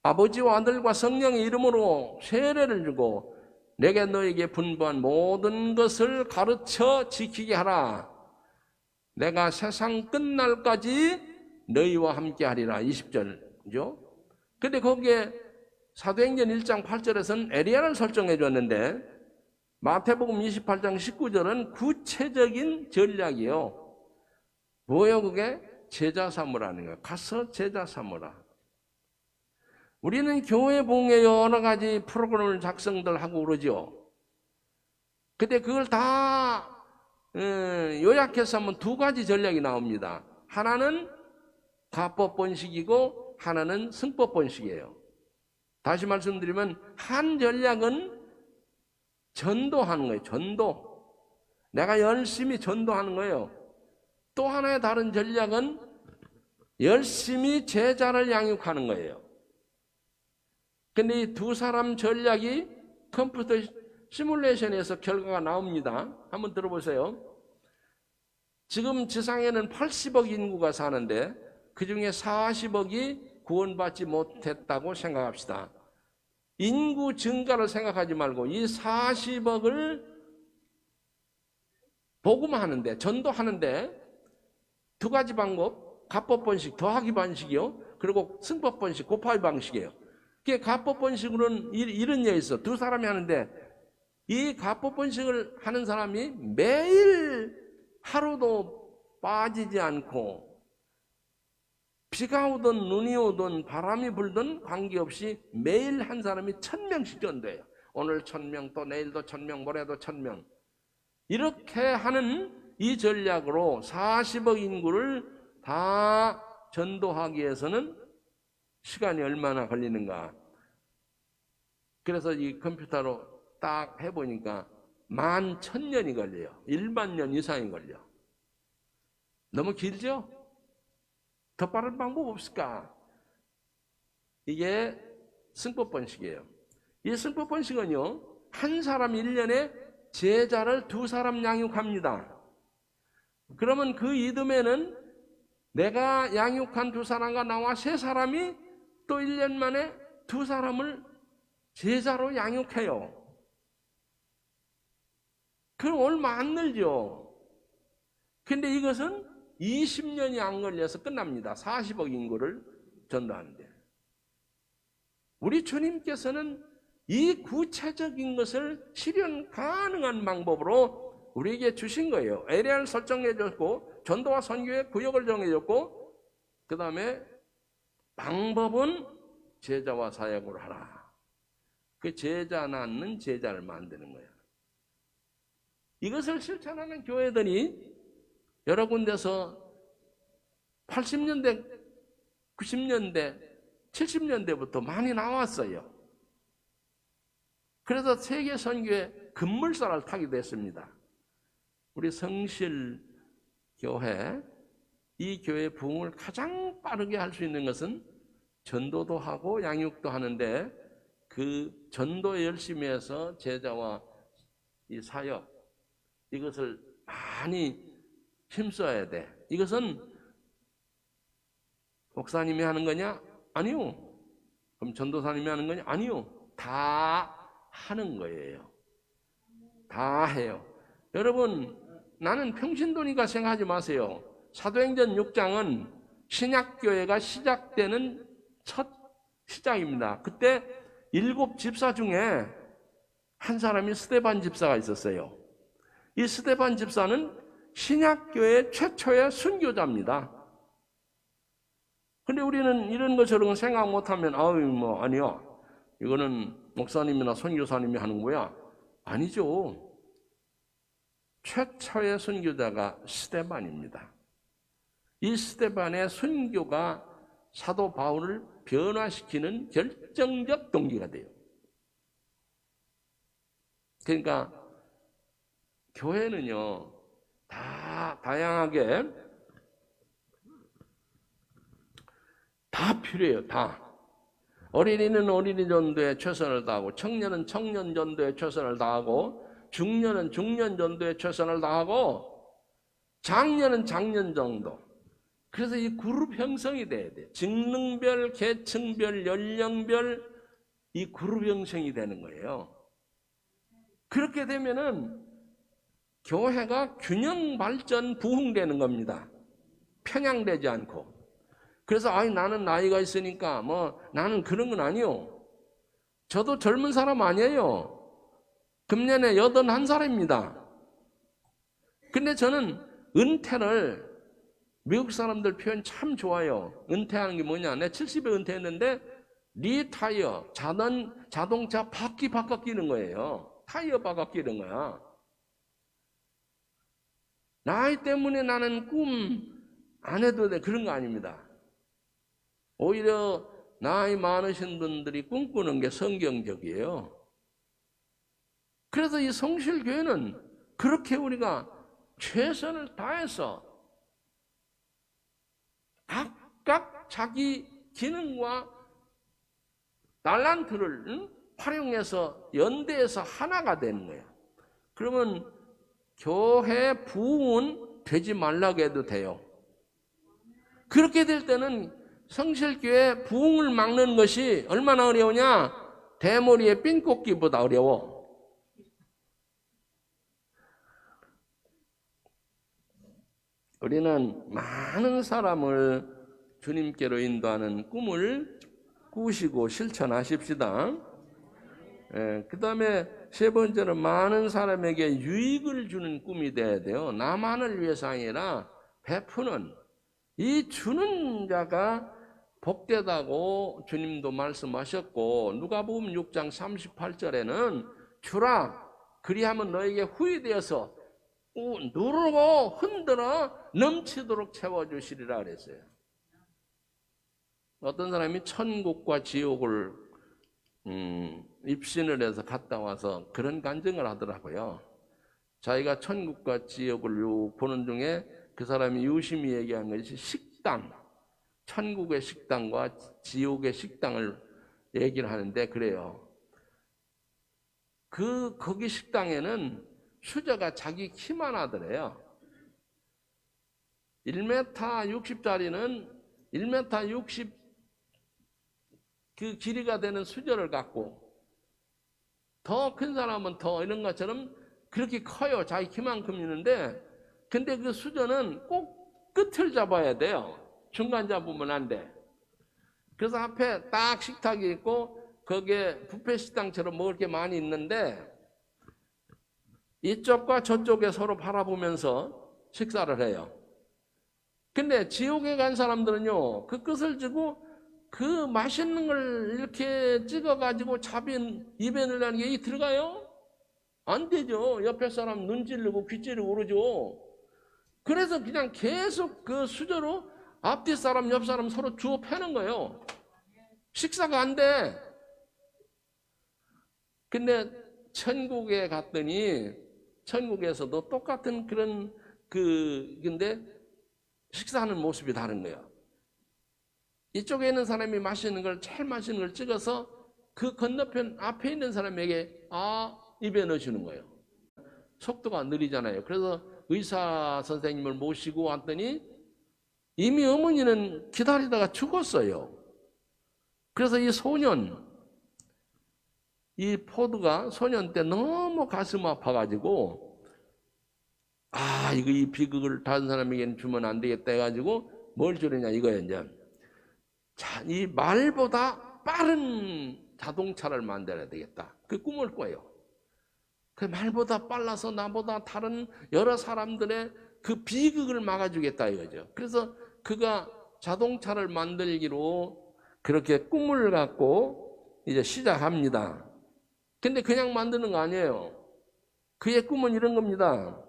아버지와 아들과 성령의 이름으로 세례를 주고 내게 너에게 분부한 모든 것을 가르쳐 지키게 하라. 내가 세상 끝날까지 너희와 함께 하리라. 20절이죠. 근데 거기에 사도행전 1장 8절에서는 에리야를 설정해 줬는데 마태복음 28장 19절은 구체적인 전략이에요. 뭐예요 그게? 제자 삼으라는 거예요. 가서 제자 삼으라. 우리는 교회 부흥에 여러 가지 프로그램을 작성들 하고 그러죠. 근데 그걸 다 요약해서 하면 두 가지 전략이 나옵니다. 하나는 가법 번식이고 하나는 승법 번식이에요. 다시 말씀드리면 한 전략은 전도하는 거예요. 전도. 내가 열심히 전도하는 거예요. 또 하나의 다른 전략은 열심히 제자를 양육하는 거예요. 근데 이 두 사람 전략이 컴퓨터 시뮬레이션에서 결과가 나옵니다. 한번 들어보세요. 지금 지상에는 80억 인구가 사는데 그 중에 40억이 구원받지 못했다고 생각합시다. 인구 증가를 생각하지 말고 이 40억을 복음하는데, 전도하는데 두 가지 방법, 가법 번식, 더하기 방식이요. 그리고 승법 번식, 곱하기 방식이에요. 그게 가법 번식으로는 이런 얘기 있어. 두 사람이 하는데 이 가법 번식을 하는 사람이 매일 하루도 빠지지 않고 비가 오든 눈이 오든 바람이 불든 관계없이 매일 한 사람이 1000명씩 전도해요. 오늘 1000명, 또 내일도 1000명, 모레도 1000명. 이렇게 하는 이 전략으로 40억 인구를 다 전도하기 위해서는 시간이 얼마나 걸리는가. 그래서 이 컴퓨터로 딱 해보니까 11,000년이 걸려요. 1만 년 이상이 걸려. 너무 길죠? 더 빠른 방법 없을까? 이게 승법 번식이에요. 이 승법 번식은요, 한 사람 1년에 제자를 2사람 양육합니다. 그러면 그 이듬해는 내가 양육한 2사람과 나와 3사람이 또 1년 만에 2사람을 제자로 양육해요. 그럼 얼마 안 늘죠. 근데 이것은 20년이 안 걸려서 끝납니다. 40억 인구를 전도하는데. 우리 주님께서는 이 구체적인 것을 실현 가능한 방법으로 우리에게 주신 거예요. 에리야를 설정해 줬고 전도와 선교의 구역을 정해 줬고 그 다음에 방법은 제자와 사역을 하라. 그 제자 낳는 제자를 만드는 거예요. 이것을 실천하는 교회들이 여러 군데서 80년대, 90년대, 70년대부터 많이 나왔어요. 그래서 세계 선교의 급물살을 타기도 했습니다. 우리 성실 교회, 이 교회 부흥을 가장 빠르게 할 수 있는 것은 전도도 하고 양육도 하는데 그 전도에 열심히 해서 제자와 이 사역, 이것을 많이 힘써야 돼. 이것은 목사님이 하는 거냐? 아니요. 그럼 전도사님이 하는 거냐? 아니요. 다 하는 거예요. 다 해요. 여러분, 나는 평신도니까 생각하지 마세요. 사도행전 6장은 신약교회가 시작되는 첫 시작입니다. 그때 7 집사 중에 한 사람이 스데반 집사가 있었어요. 이 스데반 집사는 신약교회 최초의 순교자입니다. 근데 우리는 이런 것처럼 생각 못하면 아니야. 이거는 목사님이나 선교사님이 하는 거야. 아니죠. 최초의 순교자가 스데반입니다. 이 스데반의 순교가 사도 바울을 변화시키는 결정적 동기가 돼요. 그러니까 교회는요, 다 다양하게 다 필요해요. 다. 어린이는 어린이 전도에 최선을 다하고 청년은 청년 전도에 최선을 다하고 중년은 중년 정도에 최선을 다하고 장년은 장년 정도. 그래서 이 그룹 형성이 돼야 돼. 직능별, 계층별, 연령별 이 그룹 형성이 되는 거예요. 그렇게 되면은 교회가 균형 발전 부흥되는 겁니다. 편향되지 않고. 그래서 나는 나이가 있으니까 나는 그런 건 아니요. 저도 젊은 사람 아니에요. 금년에 81살입니다. 근데 저는 은퇴를 미국 사람들 표현 참 좋아요. 은퇴하는 게 뭐냐? 내 70에 은퇴했는데 리타이어, 자동차 바퀴 바꿔 끼는 거예요. 타이어 바꿔 끼는 거야. 나이 때문에 나는 꿈 안 해도 돼. 그런 거 아닙니다. 오히려 나이 많으신 분들이 꿈꾸는 게 성경적이에요. 그래서 이 성실교회는 그렇게 우리가 최선을 다해서 각각 자기 기능과 달란트를 활용해서 연대해서 하나가 되는 거예요. 그러면 교회 부흥은 되지 말라고 해도 돼요. 그렇게 될 때는 성실교회 부흥을 막는 것이 얼마나 어려우냐? 대머리에 핀 꽂기보다 어려워. 우리는 많은 사람을 주님께로 인도하는 꿈을 꾸시고 실천하십시다. 그 다음에 세 번째는 많은 사람에게 유익을 주는 꿈이 돼야 돼요. 나만을 위해서 아니라 베푸는, 이 주는 자가 복되다고 주님도 말씀하셨고, 누가복음 6장 38절에는 주라, 그리하면 너에게 후히되어서 누르고 흔들어 넘치도록 채워주시리라 그랬어요. 어떤 사람이 천국과 지옥을 입신을 해서 갔다 와서 그런 간증을 하더라고요. 자기가 천국과 지옥을 보는 중에 그 사람이 유심히 얘기한 것이 식당, 천국의 식당과 지옥의 식당을 얘기를 하는데 그래요. 거기 식당에는 수저가 자기 키만 하더래요. 1m 60짜리는 1m 60 그 길이가 되는 수저를 갖고, 더 큰 사람은 더 이런 것처럼 그렇게 커요. 자기 키만큼 있는데, 근데 그 수저는 꼭 끝을 잡아야 돼요. 중간 잡으면 안 돼. 그래서 앞에 딱 식탁이 있고 거기에 뷔페 식당처럼 먹을 게 많이 있는데, 이쪽과 저쪽에 서로 바라보면서 식사를 해요. 근데 지옥에 간 사람들은요, 그 끝을 쥐고 그 맛있는 걸 이렇게 찍어가지고 입에 넣으려는 게 들어가요? 안 되죠. 옆에 사람 눈 찌르고 귀 찌르고 그러죠. 그래서 그냥 계속 그 수저로 앞뒤 사람, 옆 사람 서로 주워 패는 거예요. 식사가 안 돼. 근데 천국에 갔더니 천국에서도 똑같은 그런 근데 식사하는 모습이 다른 거예요. 이쪽에 있는 사람이 마시는 걸, 제일 마시는 걸 찍어서 그 건너편 앞에 있는 사람에게 입에 넣어주는 거예요. 속도가 느리잖아요. 그래서 의사 선생님을 모시고 왔더니 이미 어머니는 기다리다가 죽었어요. 그래서 이 소년, 이 포드가 소년 때 너무 가슴 아파가지고 이 비극을 다른 사람에게는 주면 안 되겠다 해가지고 뭘 주느냐 이거예요. 이제 이 말보다 빠른 자동차를 만들어야 되겠다. 그 꿈을 꿔요. 그 말보다 빨라서 나보다 다른 여러 사람들의 그 비극을 막아주겠다 이거죠. 그래서 그가 자동차를 만들기로 그렇게 꿈을 갖고 이제 시작합니다. 근데 그냥 만드는 거 아니에요. 그의 꿈은 이런 겁니다.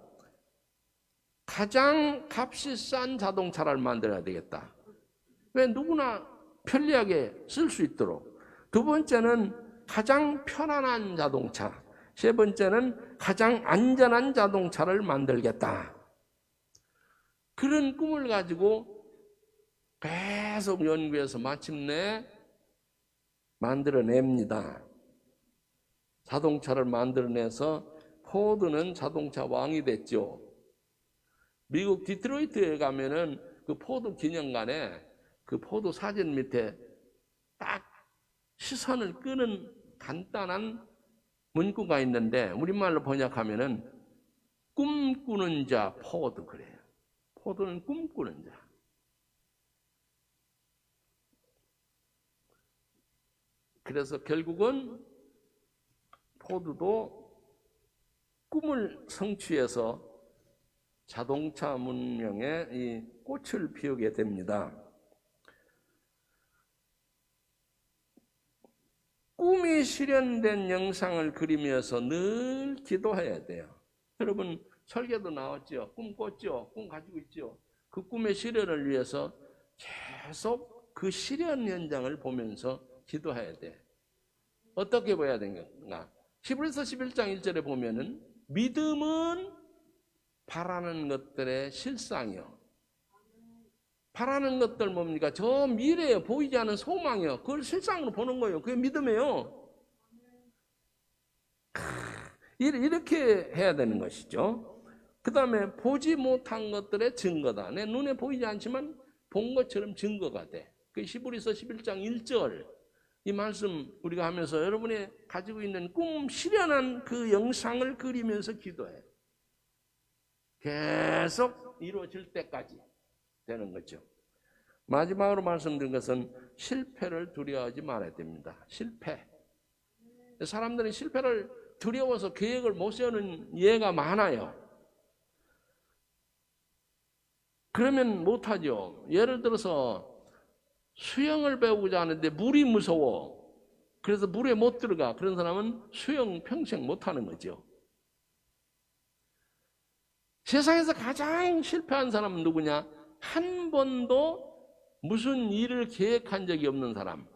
가장 값이 싼 자동차를 만들어야 되겠다. 왜 누구나 편리하게 쓸 수 있도록. 두 번째는 가장 편안한 자동차. 세 번째는 가장 안전한 자동차를 만들겠다. 그런 꿈을 가지고 계속 연구해서 마침내 만들어냅니다. 자동차를 만들어내서 포드는 자동차 왕이 됐죠. 미국 디트로이트에 가면은 그 포드 기념관에 그 포드 사진 밑에 딱 시선을 끄는 간단한 문구가 있는데 우리말로 번역하면은 꿈꾸는 자 포드 그래요. 포드는 꿈꾸는 자. 그래서 결국은 포드도 꿈을 성취해서 자동차 문명의 이 꽃을 피우게 됩니다. 꿈이 실현된 영상을 그리면서 늘 기도해야 돼요. 여러분 설계도 나왔죠. 꿈 꿨죠. 꿈 가지고 있죠. 그 꿈의 실현을 위해서 계속 그 실현 현장을 보면서 기도해야 돼. 어떻게 봐야 되는가? 히브리서 11장 1절에 보면은 믿음은 바라는 것들의 실상이요. 바라는 것들 뭡니까? 저 미래에 보이지 않은 소망이요. 그걸 실상으로 보는 거예요. 그게 믿음이에요. 이렇게 해야 되는 것이죠. 그 다음에 보지 못한 것들의 증거다. 내 눈에 보이지 않지만 본 것처럼 증거가 돼. 그 히브리서 11장 1절 이 말씀 우리가 하면서 여러분이 가지고 있는 꿈 실현한 그 영상을 그리면서 기도해. 계속 이루어질 때까지 되는 거죠. 마지막으로 말씀드린 것은 실패를 두려워하지 말아야 됩니다. 실패. 사람들이 실패를 두려워서 계획을 못 세우는 예가 많아요. 그러면 못하죠. 예를 들어서 수영을 배우고자 하는데 물이 무서워. 그래서 물에 못 들어가. 그런 사람은 수영 평생 못하는 거죠. 세상에서 가장 실패한 사람은 누구냐? 한 번도 무슨 일을 계획한 적이 없는 사람.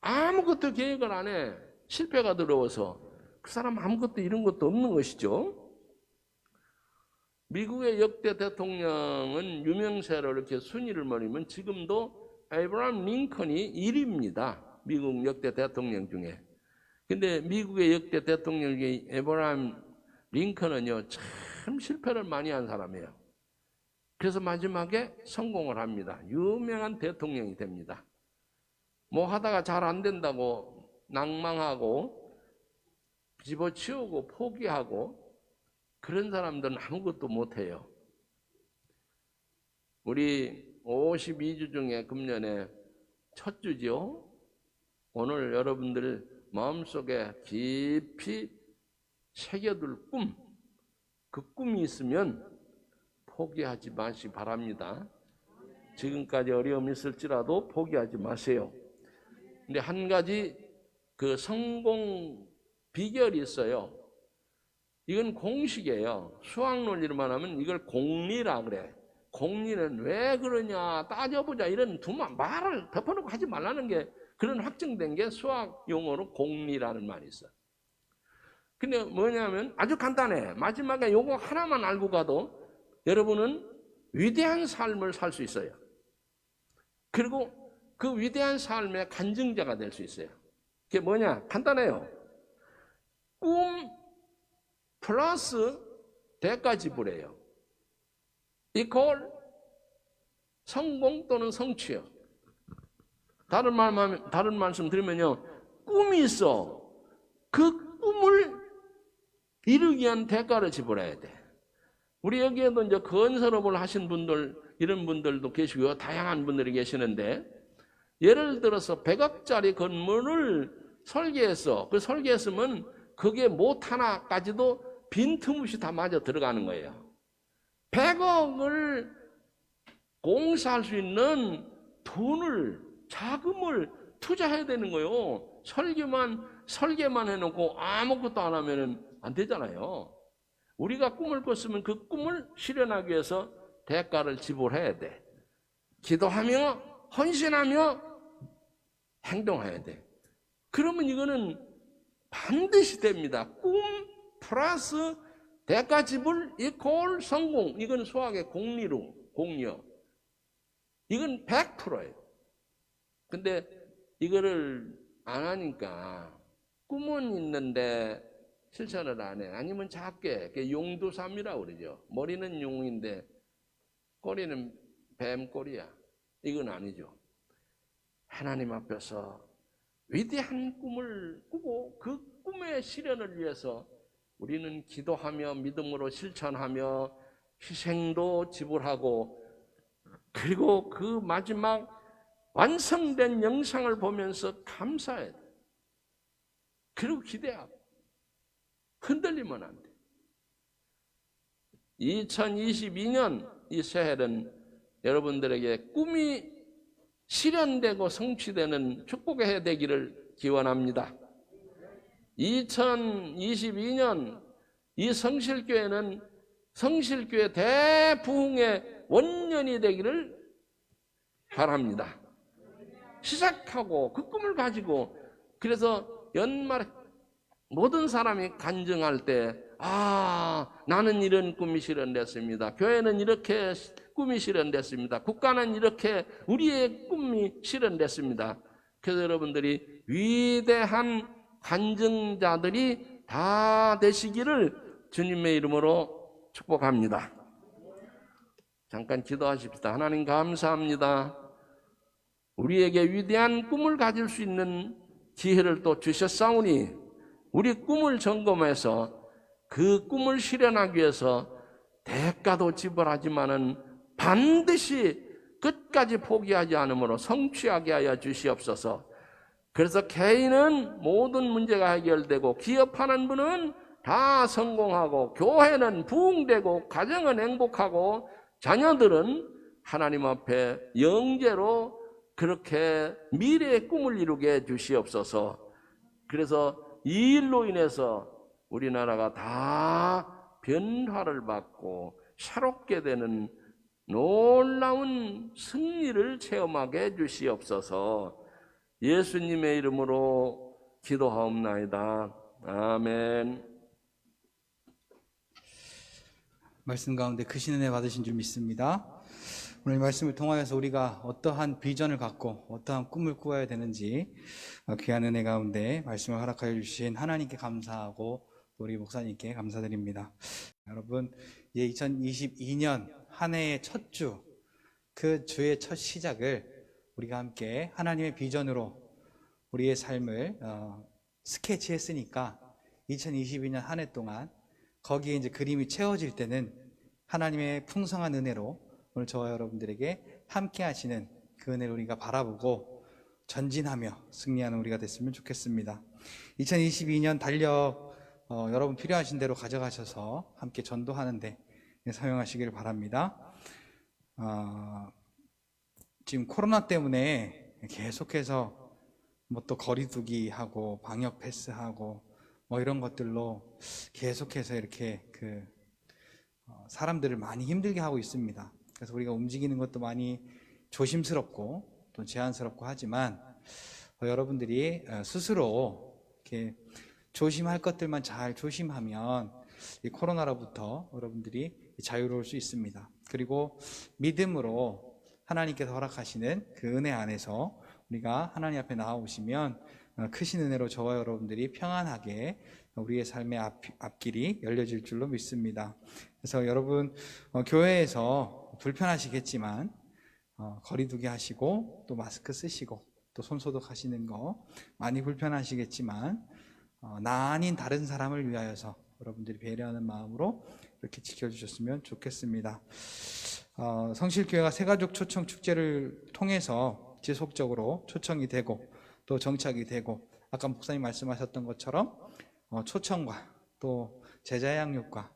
아무것도 계획을 안 해. 실패가 들어와서. 그 사람 아무것도 이런 것도 없는 것이죠. 미국의 역대 대통령은 유명세로 이렇게 순위를 말하면 지금도 에브라함 링컨이 1위입니다. 미국 역대 대통령 중에. 근데 미국의 역대 대통령 중에 에브라함 링컨은요, 참 실패를 많이 한 사람이에요. 그래서 마지막에 성공을 합니다. 유명한 대통령이 됩니다. 뭐 하다가 잘 안 된다고 낭망하고 집어치우고 포기하고 그런 사람들은 아무것도 못해요. 우리 52주 중에 금년에 첫 주죠. 오늘 여러분들 마음속에 깊이 새겨둘 꿈, 그 꿈이 있으면 포기하지 마시기 바랍니다. 지금까지 어려움이 있을지라도 포기하지 마세요. 근데 한 가지 그 성공 비결이 있어요. 이건 공식이에요. 수학 논리로 말하면 이걸 공리라 그래. 공리는 왜 그러냐 따져보자 이런 말을 덮어놓고 하지 말라는 게 그런 확정된 게 수학 용어로 공리라는 말이 있어. 근데 뭐냐면 아주 간단해. 마지막에 요거 하나만 알고 가도 여러분은 위대한 삶을 살 수 있어요. 그리고 그 위대한 삶의 간증자가 될 수 있어요. 그게 뭐냐? 간단해요. 꿈 플러스 대가 지불이에요. 이퀄 성공 또는 성취요. 다른 말씀 드리면요. 꿈이 있어. 그 꿈을 이루기 위한 대가를 지불해야 돼. 우리 여기에도 이제 건설업을 하신 분들, 이런 분들도 계시고요. 다양한 분들이 계시는데, 예를 들어서 100억짜리 건물을 설계했어. 그 설계했으면 그게 못 하나까지도 빈틈없이 다 맞아 들어가는 거예요. 100억을 공사할 수 있는 돈을, 자금을 투자해야 되는 거예요. 설계만 해놓고 아무것도 안 하면 안 되잖아요. 우리가 꿈을 꿨으면 그 꿈을 실현하기 위해서 대가를 지불해야 돼. 기도하며 헌신하며 행동해야 돼. 그러면 이거는 반드시 됩니다. 꿈 플러스 대가 지불 이퀄 성공. 이건 수학의 공리요. 이건 100%예요. 근데 이거를 안 하니까 꿈은 있는데 실천을 안 해. 아니면 작게, 용두삼이라고 그러죠. 머리는 용인데 꼬리는 뱀꼬리야. 이건 아니죠. 하나님 앞에서 위대한 꿈을 꾸고 그 꿈의 실현을 위해서 우리는 기도하며 믿음으로 실천하며 희생도 지불하고, 그리고 그 마지막 완성된 영상을 보면서 감사해야 돼. 그리고 기대하고 흔들리면 안 돼. 2022년 이 새해는 여러분들에게 꿈이 실현되고 성취되는 축복의 해 되기를 기원합니다. 2022년 이 성실교회는 성실교회 대부흥의 원년이 되기를 바랍니다. 시작하고 그 꿈을 가지고, 그래서 연말에 모든 사람이 간증할 때, 나는 이런 꿈이 실현됐습니다. 교회는 이렇게 꿈이 실현됐습니다. 국가는 이렇게 우리의 꿈이 실현됐습니다. 그래서 여러분들이 위대한 간증자들이 다 되시기를 주님의 이름으로 축복합니다. 잠깐 기도하십시다. 하나님 감사합니다. 우리에게 위대한 꿈을 가질 수 있는 기회를 또 주셨사오니 우리 꿈을 점검해서 그 꿈을 실현하기 위해서 대가도 지불하지만은 반드시 끝까지 포기하지 않으므로 성취하게 하여 주시옵소서. 그래서 개인은 모든 문제가 해결되고, 기업하는 분은 다 성공하고, 교회는 부흥되고, 가정은 행복하고, 자녀들은 하나님 앞에 영재로 그렇게 미래의 꿈을 이루게 해 주시옵소서. 그래서 이 일로 인해서 우리나라가 다 변화를 받고 새롭게 되는 놀라운 승리를 체험하게 해 주시옵소서. 예수님의 이름으로 기도하옵나이다. 아멘. 말씀 가운데 크신 은혜 받으신 줄 믿습니다. 오늘 말씀을 통하여서 우리가 어떠한 비전을 갖고 어떠한 꿈을 꾸어야 되는지 귀한 은혜 가운데 말씀을 허락하여 주신 하나님께 감사하고 우리 목사님께 감사드립니다. 여러분, 이제 2022년 한 해의 첫 주, 그 주의 첫 시작을 우리가 함께 하나님의 비전으로 우리의 삶을 스케치했으니까 2022년 한 해 동안 거기에 이제 그림이 채워질 때는 하나님의 풍성한 은혜로 오늘 저와 여러분들에게 함께 하시는 그 은혜를 우리가 바라보고 전진하며 승리하는 우리가 됐으면 좋겠습니다. 2022년 달력 여러분 필요하신 대로 가져가셔서 함께 전도하는데 사용하시길 바랍니다. 지금 코로나 때문에 계속해서 뭐 또 거리두기 하고 방역 패스하고 뭐 이런 것들로 계속해서 이렇게 사람들을 많이 힘들게 하고 있습니다. 그래서 우리가 움직이는 것도 많이 조심스럽고 또 제한스럽고 하지만 여러분들이 스스로 이렇게 조심할 것들만 잘 조심하면 이 코로나로부터 여러분들이 자유로울 수 있습니다. 그리고 믿음으로 하나님께서 허락하시는 그 은혜 안에서 우리가 하나님 앞에 나아오시면 크신 은혜로 저와 여러분들이 평안하게 우리의 삶의 앞길이 열려질 줄로 믿습니다. 그래서 여러분 교회에서 불편하시겠지만 거리두기 하시고 또 마스크 쓰시고 또 손소독 하시는 거 많이 불편하시겠지만 나 아닌 다른 사람을 위하여서 여러분들이 배려하는 마음으로 이렇게 지켜주셨으면 좋겠습니다. 성실교회가 새가족 초청 축제를 통해서 지속적으로 초청이 되고 또 정착이 되고, 아까 목사님 말씀하셨던 것처럼 초청과 또 제자 양육과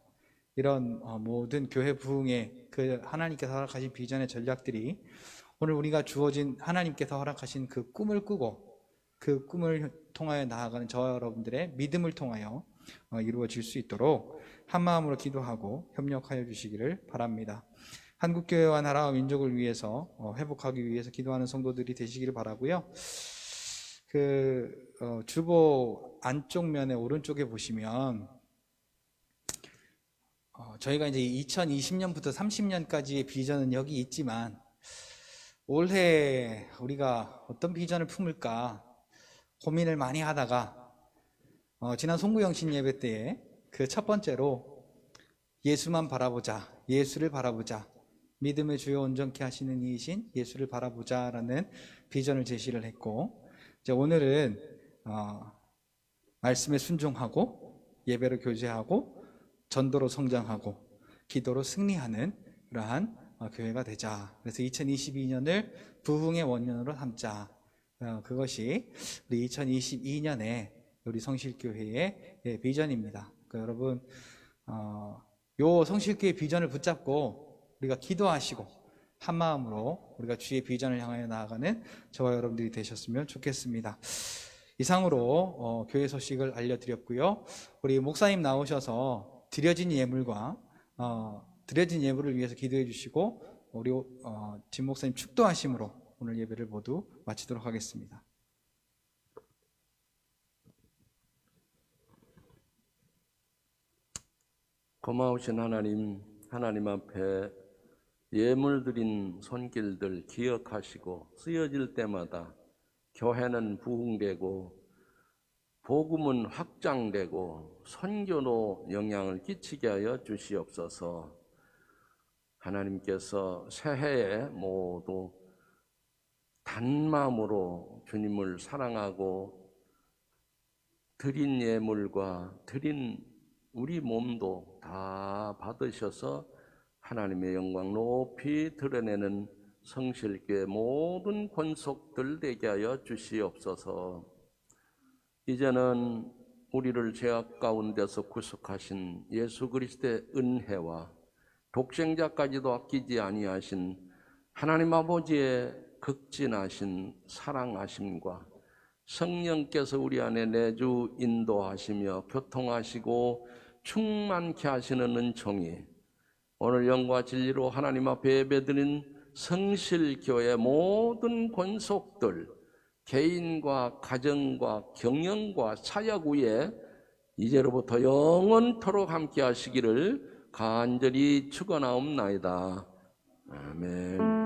이런 모든 교회 부흥의 그 하나님께서 허락하신 비전의 전략들이 오늘 우리가 주어진 하나님께서 허락하신 그 꿈을 꾸고 그 꿈을 통하여 나아가는 저와 여러분들의 믿음을 통하여 이루어질 수 있도록 한마음으로 기도하고 협력하여 주시기를 바랍니다. 한국교회와 나라와 민족을 위해서 회복하기 위해서 기도하는 성도들이 되시기를 바라고요. 주보 안쪽 면에 오른쪽에 보시면 저희가 이제 2020년부터 30년까지의 비전은 여기 있지만 올해 우리가 어떤 비전을 품을까 고민을 많이 하다가 지난 송구영신 예배 때에 그 첫 번째로 예수만 바라보자, 예수를 바라보자, 믿음의 주요 온전케 하시는 이이신 예수를 바라보자라는 비전을 제시를 했고, 이제 오늘은 말씀에 순종하고 예배로 교제하고 전도로 성장하고 기도로 승리하는 그러한 교회가 되자. 그래서 2022년을 부흥의 원년으로 삼자. 그것이 우리 2022년에 우리 성실교회의 비전입니다. 여러분, 요 성실교회 비전을 붙잡고 우리가 기도하시고 한 마음으로 우리가 주의 비전을 향하여 나아가는 저와 여러분들이 되셨으면 좋겠습니다. 이상으로 교회 소식을 알려드렸고요. 우리 목사님 나오셔서 드려진 예물과 드려진 예물을 위해서 기도해 주시고 우리 진 목사님 축도하심으로 오늘 예배를 모두 마치도록 하겠습니다. 고마우신 하나님 앞에 예물 드린 손길들 기억하시고 쓰여질 때마다 교회는 부흥되고 복음은 확장되고 선교로 영향을 끼치게 하여 주시옵소서. 하나님께서 새해에 모두 단마음으로 주님을 사랑하고 드린 예물과 드린 우리 몸도 다 받으셔서 하나님의 영광 높이 드러내는 성실교회 모든 권속들 되게 하여 주시옵소서. 이제는 우리를 죄악 가운데서 구속하신 예수 그리스도의 은혜와 독생자까지도 아끼지 아니하신 하나님 아버지의 극진하신 사랑하심과 성령께서 우리 안에 내주 인도하시며 교통하시고 충만케 하시는 은총이 오늘 영과 진리로 하나님 앞에 예배드린 성실교회 모든 권속들 개인과 가정과 경영과 사역 위에 이제로부터 영원토록 함께 하시기를 간절히 축원하옵나이다. 아멘.